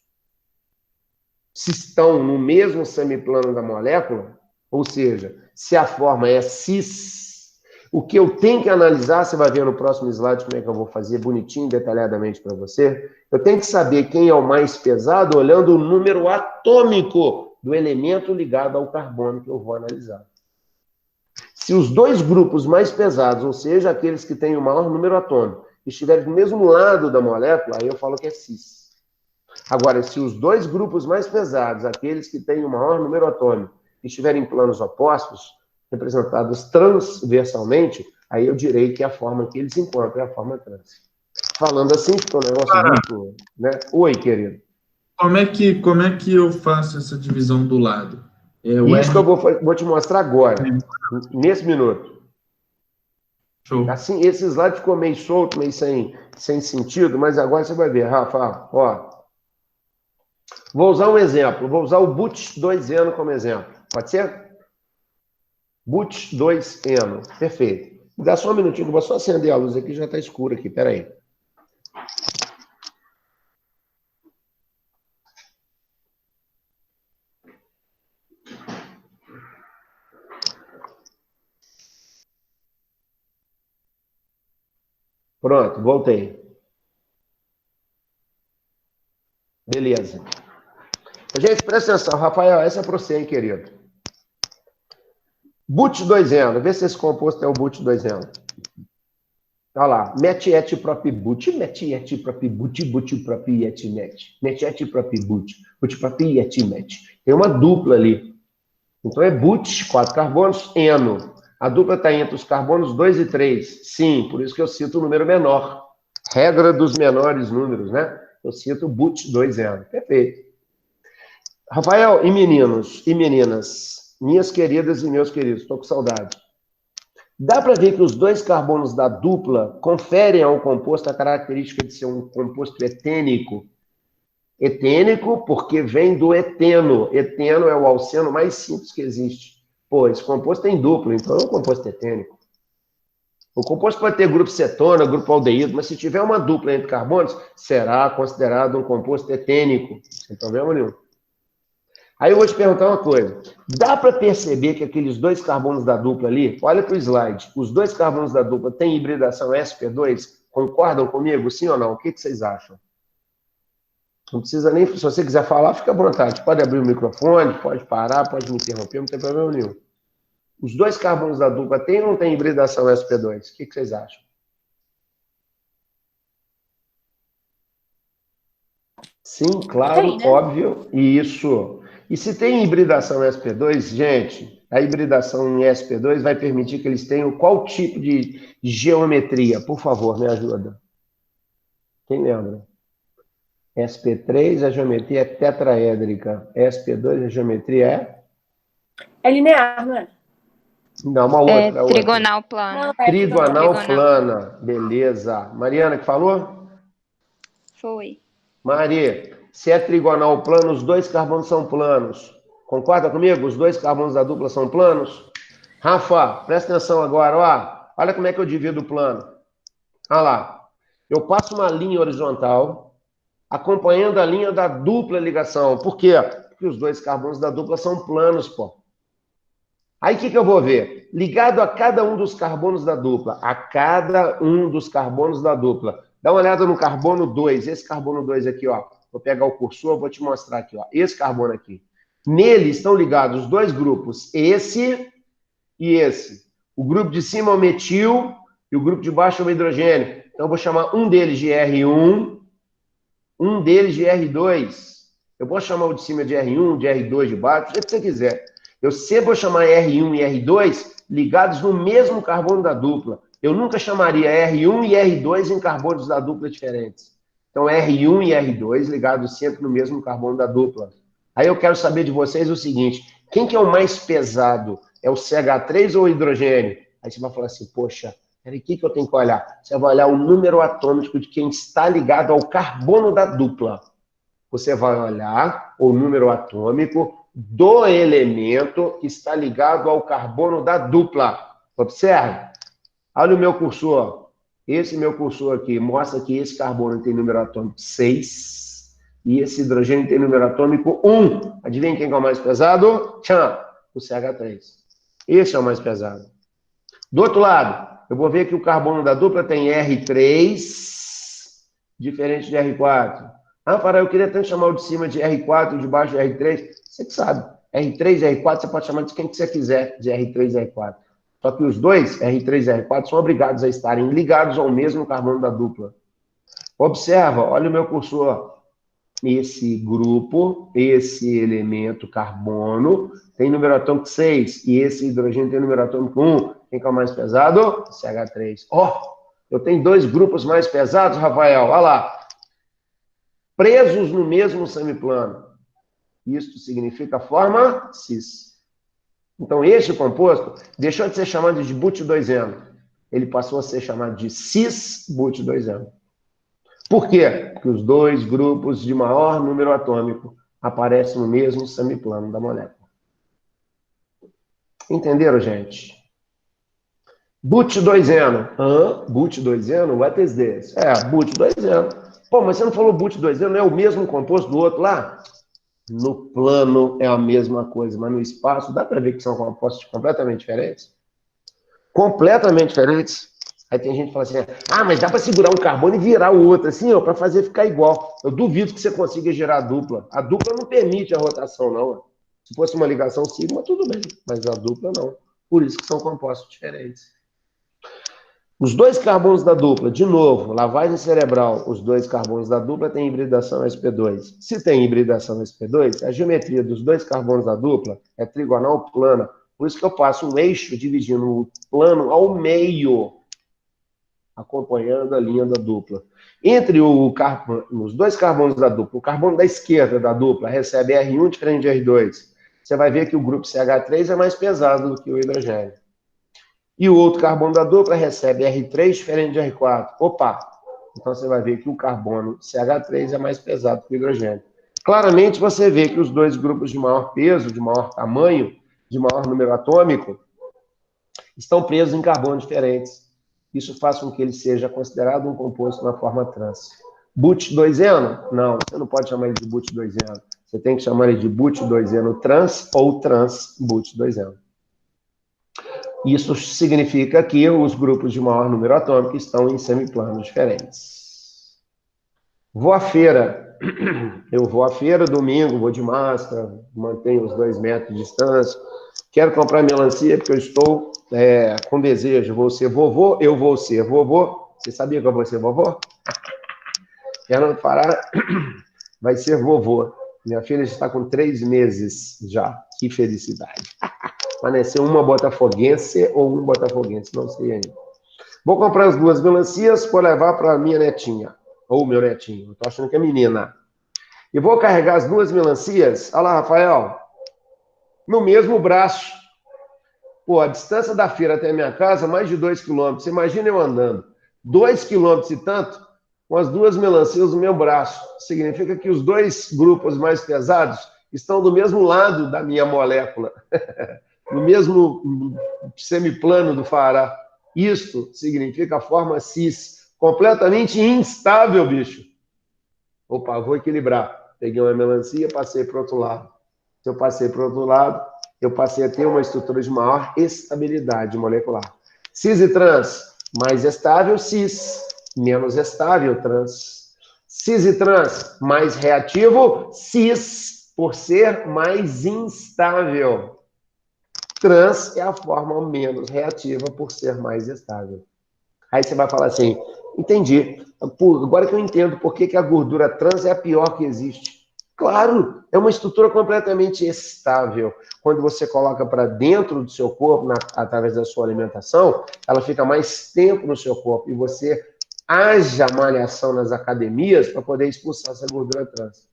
se estão no mesmo semiplano da molécula, ou seja, se a forma é cis, o que eu tenho que analisar, você vai ver no próximo slide como é que eu vou fazer bonitinho, detalhadamente para você. Eu tenho que saber quem é o mais pesado olhando o número atômico do elemento ligado ao carbono que eu vou analisar. Se os dois grupos mais pesados, ou seja, aqueles que têm o maior número atômico, estiverem do mesmo lado da molécula, aí eu falo que é cis. Agora, se os dois grupos mais pesados, aqueles que têm o maior número atômico, estiverem em planos opostos, representados transversalmente, aí eu direi que a forma que eles encontram é a forma trans. Falando assim, ficou um negócio muito... Né? Oi, querido. Como é que eu faço essa divisão do lado? Isso que eu vou te mostrar agora, nesse minuto. Show. Assim, esse slide ficou meio solto, meio sem sentido, mas agora você vai ver, Rafa, ó. Vou usar um exemplo, vou usar o But 2Eno como exemplo. Pode ser? But 2Eno, perfeito. Me dá só um minutinho, eu vou só acender a luz aqui, já está escuro aqui, peraí. Pronto, voltei. Beleza. Gente, presta atenção, Rafael, essa é para você, hein, querido. But 2Eno, vê se esse composto é o But 2Eno. Olha lá, metiete propi but, metiete propi but, but propi et met. Metiete propi but propi et met. Tem uma dupla ali. Então é but, 4 carbonos, eno. A dupla está entre os carbonos 2 e 3. Sim, por isso que eu cito o número menor. Regra dos menores números, né? Eu cito but 2Eno. Perfeito. Rafael, e meninos e meninas, minhas queridas e meus queridos, estou com saudade. Dá para ver que os dois carbonos da dupla conferem ao composto a característica de ser um composto etênico. Etênico porque vem do eteno. Eteno é o alceno mais simples que existe. Pô, esse composto tem duplo, então é um composto etênico. O composto pode ter grupo cetona, grupo aldeído, mas se tiver uma dupla entre carbonos, será considerado um composto etênico, sem problema nenhum. Aí eu vou te perguntar uma coisa. Dá para perceber que aqueles dois carbonos da dupla ali, olha para o slide, os dois carbonos da dupla têm hibridação sp2? Concordam comigo, sim ou não? O que vocês acham? Não precisa nem, se você quiser falar, fica à vontade. Pode abrir o microfone, pode parar, pode me interromper, não tem problema nenhum. Os dois carbonos da dupla têm ou não têm hibridação sp2? O que vocês acham? Sim, claro, tem, né? Óbvio, isso. E se tem hibridação sp2, gente, a hibridação em sp2 vai permitir que eles tenham qual tipo de geometria? Por favor, me ajuda. Quem lembra? SP3, a geometria é tetraédrica. SP2, a geometria é? É linear, não é? Não, uma outra. Trigonal plana. Não, é Trigonal plana. Beleza. Mariana, que falou? Foi. Maria, se é trigonal plano, os dois carbonos são planos. Concorda comigo? Os dois carbonos da dupla são planos? Rafa, presta atenção agora, ó. Olha como é que eu divido o plano. Olha lá. Eu passo uma linha horizontal acompanhando a linha da dupla ligação. Por quê? Porque os dois carbonos da dupla são planos, pô. Aí o que eu vou ver? Ligado a cada um dos carbonos da dupla. A cada um dos carbonos da dupla. Dá uma olhada no carbono 2. Esse carbono 2 aqui, ó. Vou pegar o cursor, vou te mostrar aqui, ó. Esse carbono aqui. Nele estão ligados dois grupos. Esse e esse. O grupo de cima é o metil e o grupo de baixo é o hidrogênio. Então eu vou chamar um deles de R1, um deles de R2. Eu posso chamar o de cima de R1, de R2 de baixo, do jeito que você quiser. Eu sempre vou chamar R1 e R2 ligados no mesmo carbono da dupla. Eu nunca chamaria R1 e R2 em carbonos da dupla diferentes. Então, R1 e R2 ligados sempre no mesmo carbono da dupla. Aí eu quero saber de vocês o seguinte, quem que é o mais pesado? É o CH3 ou o hidrogênio? Aí você vai falar assim, poxa, peraí, o que eu tenho que olhar? Você vai olhar o número atômico de quem está ligado ao carbono da dupla. Você vai olhar o número atômico do elemento que está ligado ao carbono da dupla. Observe. Olha o meu cursor. Esse meu cursor aqui mostra que esse carbono tem número atômico 6 e esse hidrogênio tem número atômico 1. Adivinha quem é o mais pesado? Tchan, o CH3. Esse é o mais pesado. Do outro lado, eu vou ver que o carbono da dupla tem R3, diferente de R4. Ah, Fará, eu queria tanto chamar o de cima de R4 e o de baixo de R3. Você que sabe. R3 e R4 você pode chamar de quem que você quiser, de R3 e R4. Só que os dois, R3 e R4, são obrigados a estarem ligados ao mesmo carbono da dupla. Observa, olha o meu cursor. Esse grupo, esse elemento carbono, tem número atômico 6. E esse hidrogênio tem número atômico 1. Quem que é o mais pesado? CH3. Ó, eu tenho dois grupos mais pesados, Rafael. Olha lá. Presos no mesmo semiplano. Isto significa forma cis. Então, este composto deixou de ser chamado de but2eno. Ele passou a ser chamado de cis-but2eno. Por quê? Porque os dois grupos de maior número atômico aparecem no mesmo semiplano da molécula. Entenderam, gente? But2eno. But2eno? What is this? But2eno. Pô, mas você não falou but2eno? Não é o mesmo composto do outro lá? No plano é a mesma coisa, mas no espaço dá para ver que são compostos completamente diferentes. Completamente diferentes. Aí tem gente que fala assim, mas dá para segurar um carbono e virar o outro, assim, ó, para fazer ficar igual. Eu duvido que você consiga gerar a dupla. A dupla não permite a rotação, não. Se fosse uma ligação sigma, tudo bem, mas a dupla não. Por isso que são compostos diferentes. Os dois carbonos da dupla, de novo, lavagem cerebral, os dois carbonos da dupla têm hibridação sp2. Se tem hibridação sp2, a geometria dos dois carbonos da dupla é trigonal plana. Por isso que eu passo um eixo dividindo o plano ao meio, acompanhando a linha da dupla. Entre os dois carbonos da dupla, o carbono da esquerda da dupla recebe R1 diferente de R2. Você vai ver que o grupo CH3 é mais pesado do que o hidrogênio. E o outro carbono da dupla recebe R3 diferente de R4. Opa! Então você vai ver que o carbono CH3 é mais pesado que o hidrogênio. Claramente você vê que os dois grupos de maior peso, de maior tamanho, de maior número atômico, estão presos em carbonos diferentes. Isso faz com que ele seja considerado um composto na forma trans. But2eno? Não, você não pode chamar ele de but2eno. Você tem que chamar ele de but2eno trans ou trans but2eno. Isso significa que os grupos de maior número atômico estão em semiplanos diferentes. Vou à feira. Eu vou à feira domingo, vou de máscara, mantenho os 2 metros de distância. Quero comprar melancia porque eu estou com desejo. Vou ser vovô, eu vou ser vovô. Você sabia que eu vou ser vovô? Fernando Fará vai ser vovô. Minha filha está com 3 meses já. Que felicidade. Vai nascer uma botafoguense ou um botafoguense, não sei ainda. Vou comprar as 2 melancias para levar para a minha netinha. Ou meu netinho, eu tô achando que é menina. E vou carregar as duas melancias, olha lá, Rafael, no mesmo braço. Pô, a distância da feira até a minha casa, mais de 2 quilômetros. Imagina eu andando 2 quilômetros e tanto, com as duas melancias no meu braço. Significa que os dois grupos mais pesados estão do mesmo lado da minha molécula, no mesmo semiplano do Fará. Isto significa a forma cis, completamente instável, bicho. Opa, vou equilibrar. Peguei uma melancia, passei para o outro lado. Se eu passei para o outro lado, eu passei a ter uma estrutura de maior estabilidade molecular. Cis e trans, mais estável, cis, menos estável, trans. Cis e trans, mais reativo, cis, por ser mais instável. Trans é a forma menos reativa, por ser mais estável. Aí você vai falar assim, entendi. Agora que eu entendo por que a gordura trans é a pior que existe. Claro, é uma estrutura completamente estável. Quando você coloca para dentro do seu corpo, através da sua alimentação, ela fica mais tempo no seu corpo. E você haja malhação nas academias para poder expulsar essa gordura trans.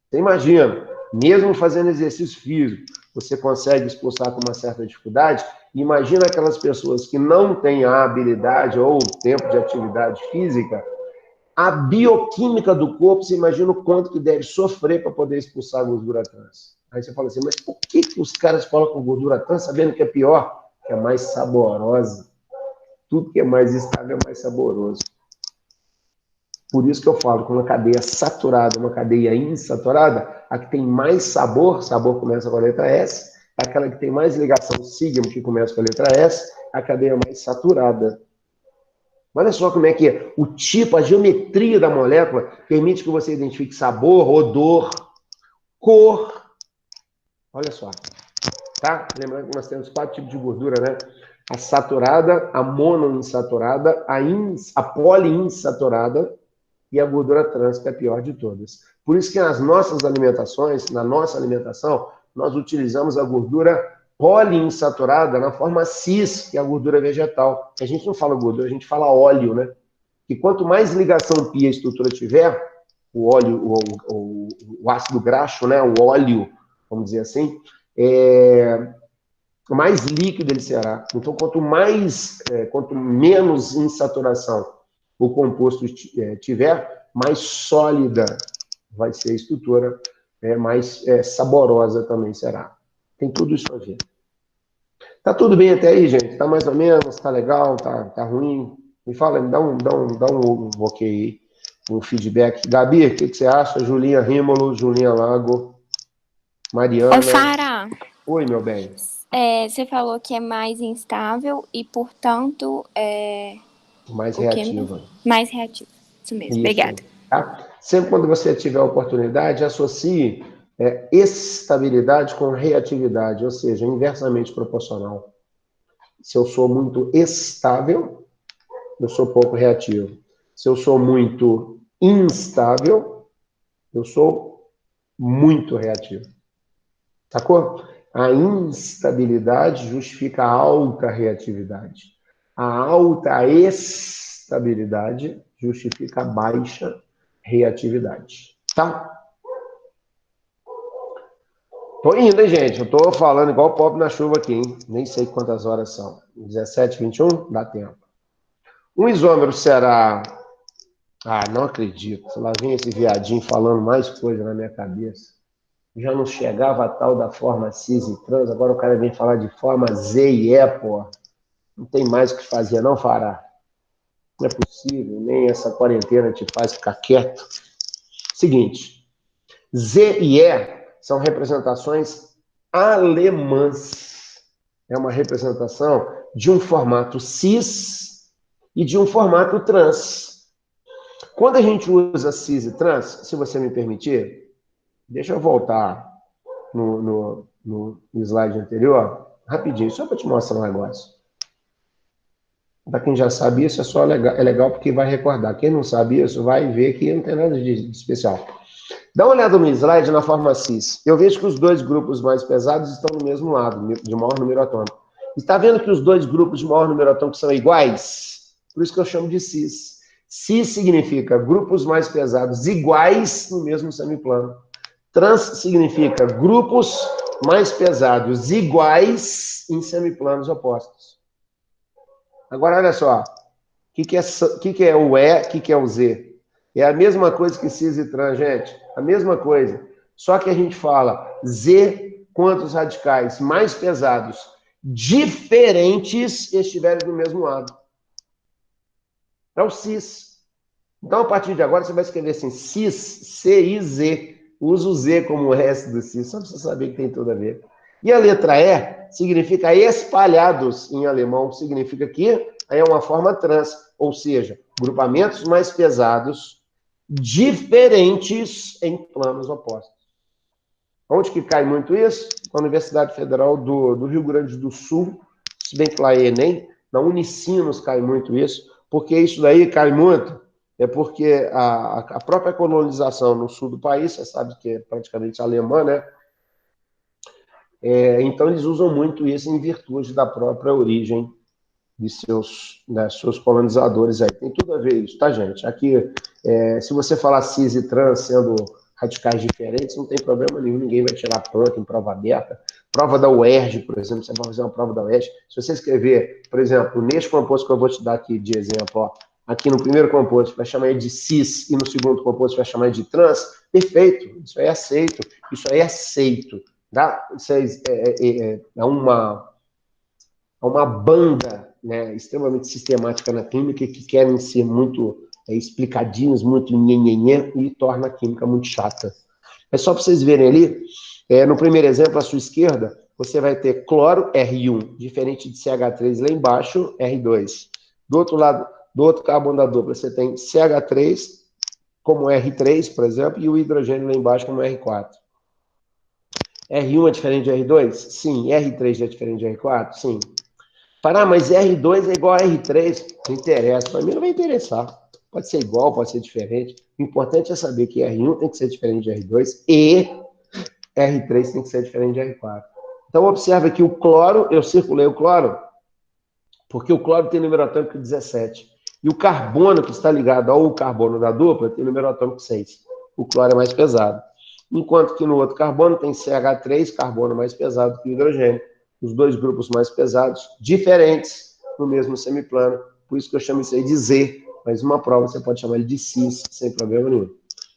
Você imagina, mesmo fazendo exercício físico, você consegue expulsar com uma certa dificuldade. Imagina aquelas pessoas que não têm a habilidade ou o tempo de atividade física, a bioquímica do corpo, você imagina o quanto que deve sofrer para poder expulsar a gordura trans. Aí você fala assim, mas por que os caras colocam gordura trans sabendo que é pior? Que é mais saborosa. Tudo que é mais estável é mais saboroso. Por isso que eu falo que uma cadeia saturada, uma cadeia insaturada, a que tem mais sabor, sabor começa com a letra S, aquela que tem mais ligação sigma, que começa com a letra S, a cadeia mais saturada. Olha só como é que é. O tipo, a geometria da molécula permite que você identifique sabor, odor, cor. Olha só. Tá? Lembrando que nós temos 4 tipos de gordura, né? A saturada, a monoinsaturada, a poliinsaturada e a gordura trans, que é a pior de todas. Por isso que nas nossas alimentações, na nossa alimentação, nós utilizamos a gordura poliinsaturada na forma cis, que é a gordura vegetal. A gente não fala gordura, a gente fala óleo, né? E quanto mais ligação pi a estrutura tiver, o óleo, o ácido graxo, né? O óleo, vamos dizer assim, mais líquido ele será. Então, quanto menos insaturação o composto tiver, mais sólida vai ser a estrutura, mais saborosa também será. Tem tudo isso a ver. Tá tudo bem até aí, gente? Tá mais ou menos? Tá legal? Tá ruim? Me fala, me dá um ok aí, um feedback. Gabi, o que você acha? Julinha Rímolo, Julinha Lago, Mariana. Ô, Fará. Oi, meu bem. Você falou que é mais instável e, portanto, mais reativa. Mais reativa. Isso mesmo. Isso. Obrigada. Tá? Sempre quando você tiver a oportunidade, associe estabilidade com reatividade, ou seja, inversamente proporcional. Se eu sou muito estável, eu sou pouco reativo. Se eu sou muito instável, eu sou muito reativo. Sacou? A instabilidade justifica a alta reatividade. A alta estabilidade justifica a baixa reatividade. Tá? Tô indo, hein, gente? Eu tô falando igual pobre na chuva aqui, hein? Nem sei quantas horas são. 17, 21? Dá tempo. Um isômero será... não acredito. Lá vem esse viadinho falando mais coisa na minha cabeça. Já não chegava a tal da forma cis e trans, agora o cara vem falar de forma Z e E, pô. Não tem mais o que fazer, não, Fará? Não é possível, nem essa quarentena te faz ficar quieto. Seguinte, Z e E são representações alemãs. É uma representação de um formato cis e de um formato trans. Quando a gente usa cis e trans, se você me permitir, deixa eu voltar no slide anterior, rapidinho, só para te mostrar um negócio. Para quem já sabe isso, é legal porque vai recordar. Quem não sabe isso, vai ver que não tem nada de especial. Dá uma olhada no slide na forma cis. Eu vejo que os dois grupos mais pesados estão no mesmo lado, de maior número atômico. Está vendo que os dois grupos de maior número atômico são iguais? Por isso que eu chamo de cis. Cis significa grupos mais pesados iguais no mesmo semiplano. Trans significa grupos mais pesados iguais em semiplanos opostos. Agora, olha só. O que é o E, o que é o Z? É a mesma coisa que cis e trans, gente. A mesma coisa. Só que a gente fala Z quantos radicais mais pesados diferentes estiverem do mesmo lado. É o cis. Então, a partir de agora, você vai escrever assim, cis, C-I-Z. Usa o Z como o resto do cis, só para você saber que tem tudo a ver. E a letra E significa espalhados em alemão, significa que é uma forma trans, ou seja, grupamentos mais pesados, diferentes em planos opostos. Onde que cai muito isso? Na Universidade Federal do Rio Grande do Sul, se bem que lá é Enem, na Unicinos cai muito isso, porque isso daí cai muito, é porque a própria colonização no sul do país, você sabe que é praticamente alemã, né? Então eles usam muito isso em virtude da própria origem de seus colonizadores aí. Tem tudo a ver isso, tá, gente? Aqui, se você falar cis e trans sendo radicais diferentes, não tem problema nenhum, ninguém vai tirar ponto em prova aberta. Prova da UERJ, por exemplo, você vai fazer uma prova da UERJ, se você escrever, por exemplo, neste composto que eu vou te dar aqui de exemplo, ó, aqui no primeiro composto vai chamar de cis e no segundo composto vai chamar de trans, perfeito, isso aí é aceito, tá? Isso é uma banda, né, extremamente sistemática na química que querem ser muito explicadinhos, muito nhenhenhê, e torna a química muito chata. É só para vocês verem ali, no primeiro exemplo, à sua esquerda, você vai ter cloro, R1, diferente de CH3 lá embaixo, R2. Do outro lado, do outro carbono da dupla, você tem CH3 como R3, por exemplo, e o hidrogênio lá embaixo como R4. R1 é diferente de R2? Sim. R3 é diferente de R4? Sim. Mas R2 é igual a R3? Não interessa. Para mim não vai interessar. Pode ser igual, pode ser diferente. O importante é saber que R1 tem que ser diferente de R2 e R3 tem que ser diferente de R4. Então, observa que o cloro, eu circulei o cloro, porque o cloro tem número atômico 17. E o carbono que está ligado ao carbono da dupla tem número atômico 6. O cloro é mais pesado. Enquanto que no outro carbono tem CH3, carbono mais pesado que o hidrogênio. Os dois grupos mais pesados, diferentes, no mesmo semiplano. Por isso que eu chamo isso aí de Z. Mas uma prova você pode chamar ele de cis, sem problema nenhum.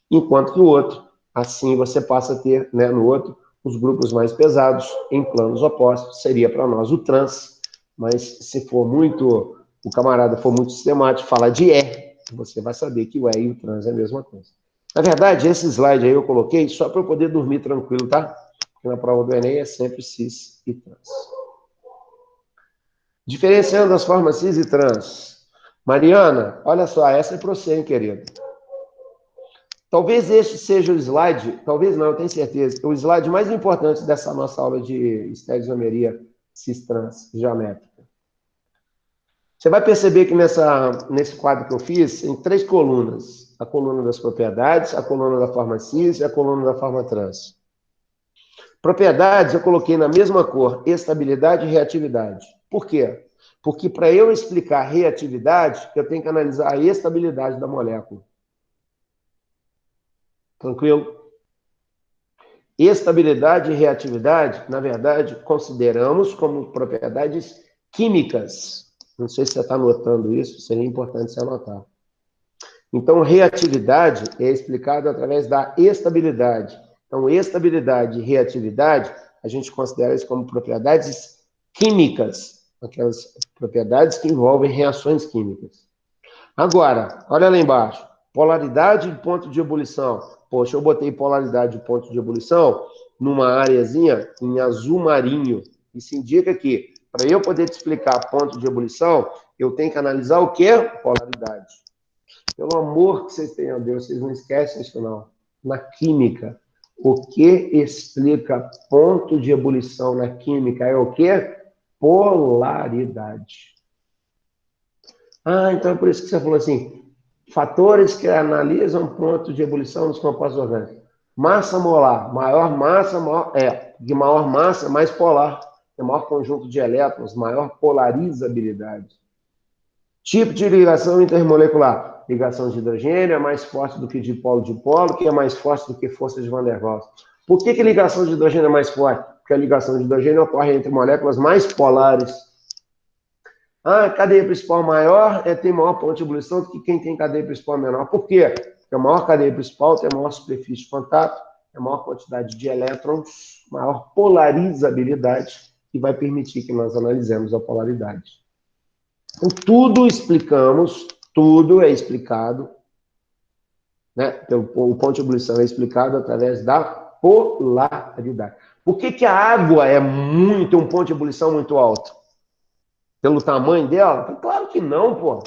Enquanto que o outro, assim você passa a ter, né, no outro, os grupos mais pesados em planos opostos. Seria para nós o trans. Mas se for muito, o camarada for muito sistemático, falar de E, você vai saber que o E e o trans é a mesma coisa. Na verdade, esse slide aí eu coloquei só para eu poder dormir tranquilo, tá? Porque na prova do Enem é sempre cis e trans. Diferenciando as formas cis e trans. Mariana, olha só, essa é para você, hein, querido? Talvez este seja o slide, talvez não, eu tenho certeza, o slide mais importante dessa nossa aula de estereoisomeria cis-trans geométrica. Você vai perceber que nesse quadro que eu fiz, tem 3 colunas. A coluna das propriedades, a coluna da forma cis e a coluna da forma trans. Propriedades eu coloquei na mesma cor, estabilidade e reatividade. Por quê? Porque para eu explicar reatividade, eu tenho que analisar a estabilidade da molécula. Tranquilo? Estabilidade e reatividade, na verdade, consideramos como propriedades químicas. Não sei se você está anotando isso, seria importante você anotar. Então, reatividade é explicado através da estabilidade. Então, estabilidade e reatividade, a gente considera isso como propriedades químicas, aquelas propriedades que envolvem reações químicas. Agora, olha lá embaixo, polaridade de ponto de ebulição. Poxa, eu botei polaridade de ponto de ebulição numa areazinha em azul marinho. Isso indica que, para eu poder te explicar ponto de ebulição, eu tenho que analisar o quê? Polaridade. Pelo amor que vocês tenham a Deus, vocês não esquecem isso não. Na química, o que explica ponto de ebulição na química é o quê? Polaridade. Então é por isso que você falou assim, fatores que analisam ponto de ebulição nos compostos orgânicos. Massa molar, maior massa, de maior massa, mais polar. Tem maior conjunto de elétrons, maior polarizabilidade. Tipo de ligação intermolecular. Ligação de hidrogênio é mais forte do que dipolo, que é mais forte do que força de Van der Waals. Por que a ligação de hidrogênio é mais forte? Porque a ligação de hidrogênio ocorre entre moléculas mais polares. A cadeia principal maior tem maior ponto de ebulição do que quem tem cadeia principal menor. Por quê? Porque a maior cadeia principal tem a maior superfície de contato, a maior quantidade de elétrons, maior polarizabilidade, que vai permitir que nós analisemos a polaridade. Então, tudo é explicado, né? O ponto de ebulição é explicado através da polaridade. Por que a água tem um ponto de ebulição muito alto? Pelo tamanho dela? Claro que não, pô.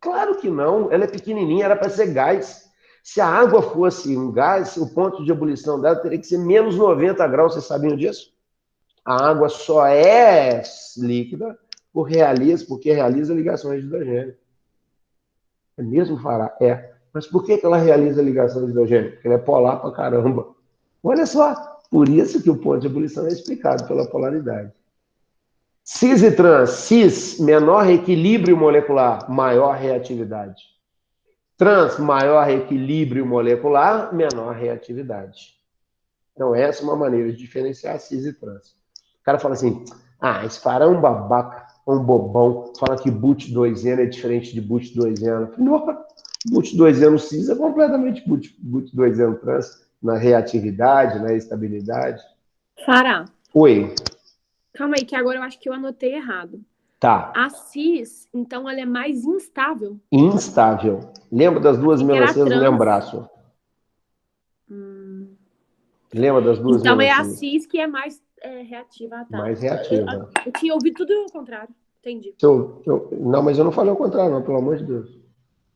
Claro que não. Ela é pequenininha, era para ser gás. Se a água fosse um gás, o ponto de ebulição dela teria que ser menos 90 graus, vocês sabiam disso? A água só é líquida porque realiza ligações de hidrogênio. É mesmo, Fará? É. Mas por que ela realiza ligação de hidrogênio? Porque ela é polar pra caramba. Olha só, por isso que o ponto de ebulição é explicado pela polaridade. Cis e trans. Cis, menor equilíbrio molecular, maior reatividade. Trans, maior equilíbrio molecular, menor reatividade. Então, essa é uma maneira de diferenciar cis e trans. O cara fala assim, esse cara é um babaca, um bobão, fala que BUT 2N é diferente de BUT 2N. Não, BUT 2N cis é completamente BUT 2N trans, na reatividade, na estabilidade. Fará. Oi. Calma aí, que agora eu acho que eu anotei errado. Tá. A cis, então, ela é mais instável? Instável. Lembra das duas melancias no lembraço? Lembra das duas então melancias? É a cis que é mais reativa. Tá. Mais reativa. Eu tinha ouvido tudo ao contrário. Entendi. Não, mas eu não falei ao contrário, não, pelo amor de Deus.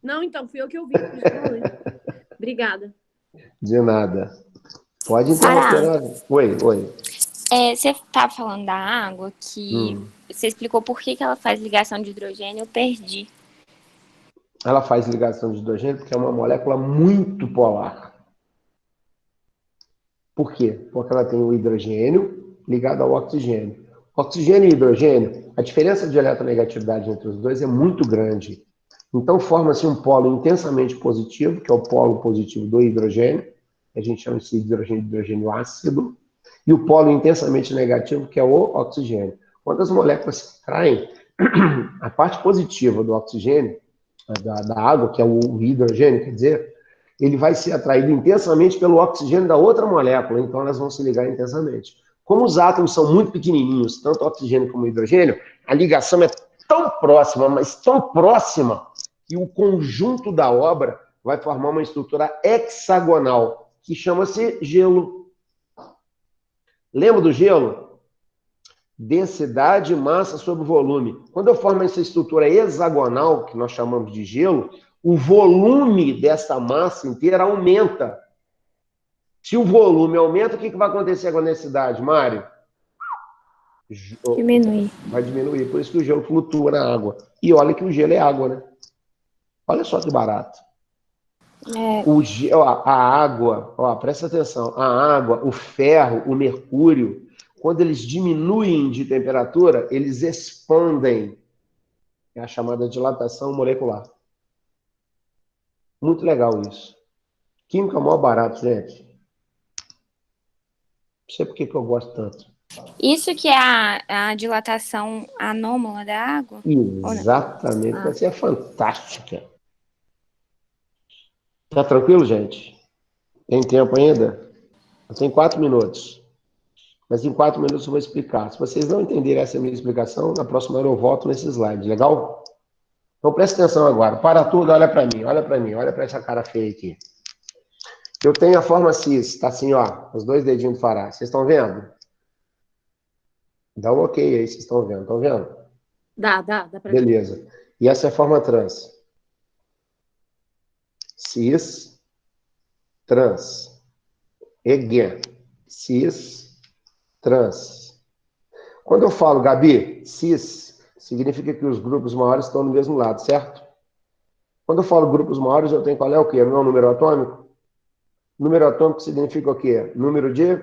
Não, então, fui eu que ouvi. Por isso que eu falei. Obrigada. De nada. Pode interromper. Oi. Você estava falando da água, que você explicou por que ela faz ligação de hidrogênio, eu perdi. Ela faz ligação de hidrogênio porque é uma molécula muito polar. Por quê? Porque ela tem o hidrogênio ligado ao oxigênio. Oxigênio e hidrogênio, a diferença de eletronegatividade entre os dois é muito grande. Então forma-se um polo intensamente positivo, que é o polo positivo do hidrogênio, que a gente chama de hidrogênio ácido, e o polo intensamente negativo, que é o oxigênio. Quando as moléculas se atraem, a parte positiva do oxigênio, da água, que é o hidrogênio, quer dizer, ele vai ser atraído intensamente pelo oxigênio da outra molécula, então elas vão se ligar intensamente. Como os átomos são muito pequenininhos, tanto o oxigênio como o hidrogênio, a ligação é tão próxima, mas tão próxima, que o conjunto da obra vai formar uma estrutura hexagonal, que chama-se gelo. Lembra do gelo? Densidade, massa sobre volume. Quando eu formo essa estrutura hexagonal, que nós chamamos de gelo, o volume dessa massa inteira aumenta. Se o volume aumenta, o que vai acontecer com a densidade, Mário? Diminui. Vai diminuir, por isso que o gelo flutua na água. E olha que o gelo é água, né? Olha só que barato. A água, presta atenção, a água, o ferro, o mercúrio, quando eles diminuem de temperatura, eles expandem. É a chamada dilatação molecular. Muito legal isso. Química é o maior barato, gente. Não sei por que eu gosto tanto. Isso que é a dilatação anômala da água? Exatamente. Você é fantástica. Tá tranquilo, gente? Tem tempo ainda? Tem 4 minutos. Mas em 4 minutos eu vou explicar. Se vocês não entenderem essa minha explicação, na próxima hora eu volto nesse slide, legal? Então presta atenção agora. Para tudo, olha para mim, olha para essa cara feia aqui. Eu tenho a forma cis, tá assim, ó, os 2 dedinhos do Fará. Vocês estão vendo? Dá um ok aí, vocês estão vendo. Estão vendo? Dá pra ver. Beleza. E essa é a forma trans. Cis, trans. Again. Cis, trans. Quando eu falo, Gabi, cis, significa que os grupos maiores estão no mesmo lado, certo? Quando eu falo grupos maiores, eu tenho qual é o quê? Não é o número atômico? Número atômico significa o quê? Número de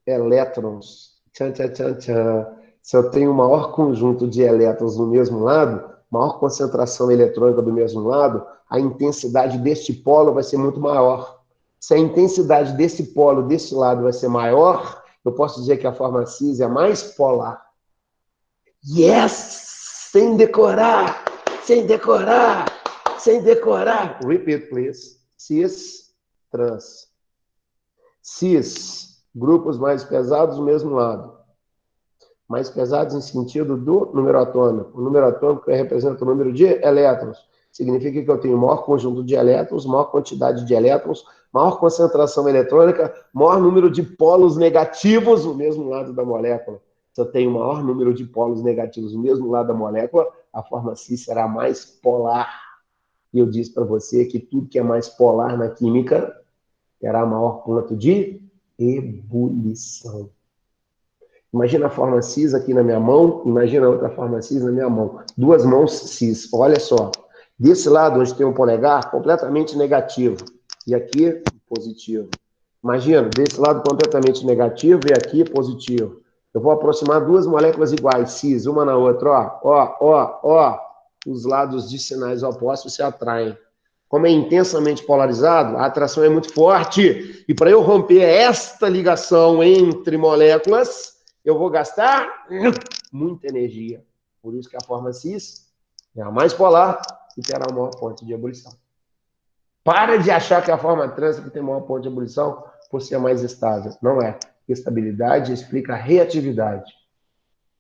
elétrons. Tchan, tchan, tchan, tchan. Se eu tenho o maior conjunto de elétrons no mesmo lado, maior concentração eletrônica do mesmo lado, a intensidade deste polo vai ser muito maior. Se a intensidade desse polo, desse lado, vai ser maior, eu posso dizer que a forma cis é mais polar. Yes! Sem decorar! Sem decorar! Sem decorar! Repeat, please. Cis, trans. Cis, grupos mais pesados do mesmo lado. Mais pesados em sentido do número atômico. O número atômico representa o número de elétrons. Significa que eu tenho maior conjunto de elétrons, maior quantidade de elétrons, maior concentração eletrônica, maior número de polos negativos no mesmo lado da molécula. Se eu tenho maior número de polos negativos no mesmo lado da molécula, a forma cis será mais polar. E eu disse para você que tudo que é mais polar na química terá maior ponto de ebulição. Imagina a forma cis aqui na minha mão, imagina a outra forma cis na minha mão. Duas mãos cis, olha só. Desse lado, onde tem um polegar, completamente negativo. E aqui, positivo. Imagina, desse lado completamente negativo e aqui positivo. Eu vou aproximar duas moléculas iguais, cis, uma na outra, ó. Os lados de sinais opostos se atraem. Como é intensamente polarizado, a atração é muito forte. E para eu romper esta ligação entre moléculas, eu vou gastar muita energia. Por isso que a forma cis é a mais polar e terá a maior ponto de ebulição. Para de achar que a forma trans é que tem maior ponto de ebulição por ser mais estável. Não é. Estabilidade explica reatividade.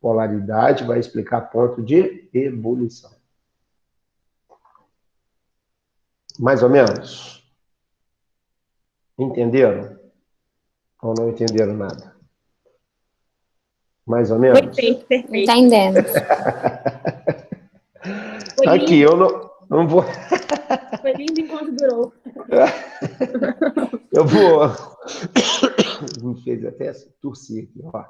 Polaridade vai explicar ponto de ebulição. Mais ou menos? Entenderam? Ou não entenderam nada? Mais ou menos? Perfeito. Entendendo. Aqui, eu não vou... Foi lindo enquanto durou. Eu vou... Me fez até tossir aqui, ó.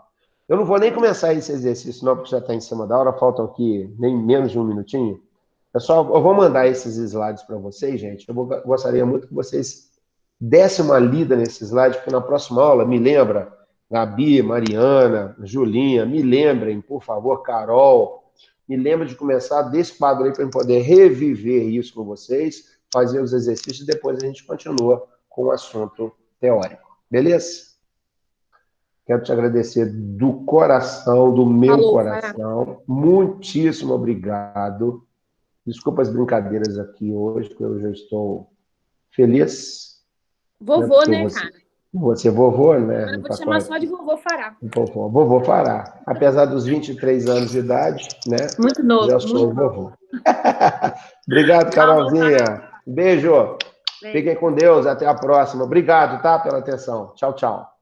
Eu não vou nem começar esse exercício, não, porque já está em cima da hora, faltam aqui nem menos de um minutinho. Eu vou mandar esses slides para vocês, gente. Eu gostaria muito que vocês dessem uma lida nesses slides, porque na próxima aula, me lembra, Gabi, Mariana, Julinha, me lembrem, por favor, Carol, me lembra de começar desse quadro aí para eu poder reviver isso com vocês, fazer os exercícios e depois a gente continua com o assunto teórico. Beleza? Quero te agradecer do coração, do meu coração. Muitíssimo obrigado. Desculpa as brincadeiras aqui hoje, porque eu já estou feliz. Vovô, né, cara? Você é vovô, né? Eu vou te chamar só de vovô Fará. Vovô Fará. Apesar dos 23 anos de idade, né? Muito novo. Já sou vovô. Obrigado, Carolzinha. Beijo. Fiquem com Deus. Até a próxima. Obrigado, tá? Pela atenção. Tchau, tchau.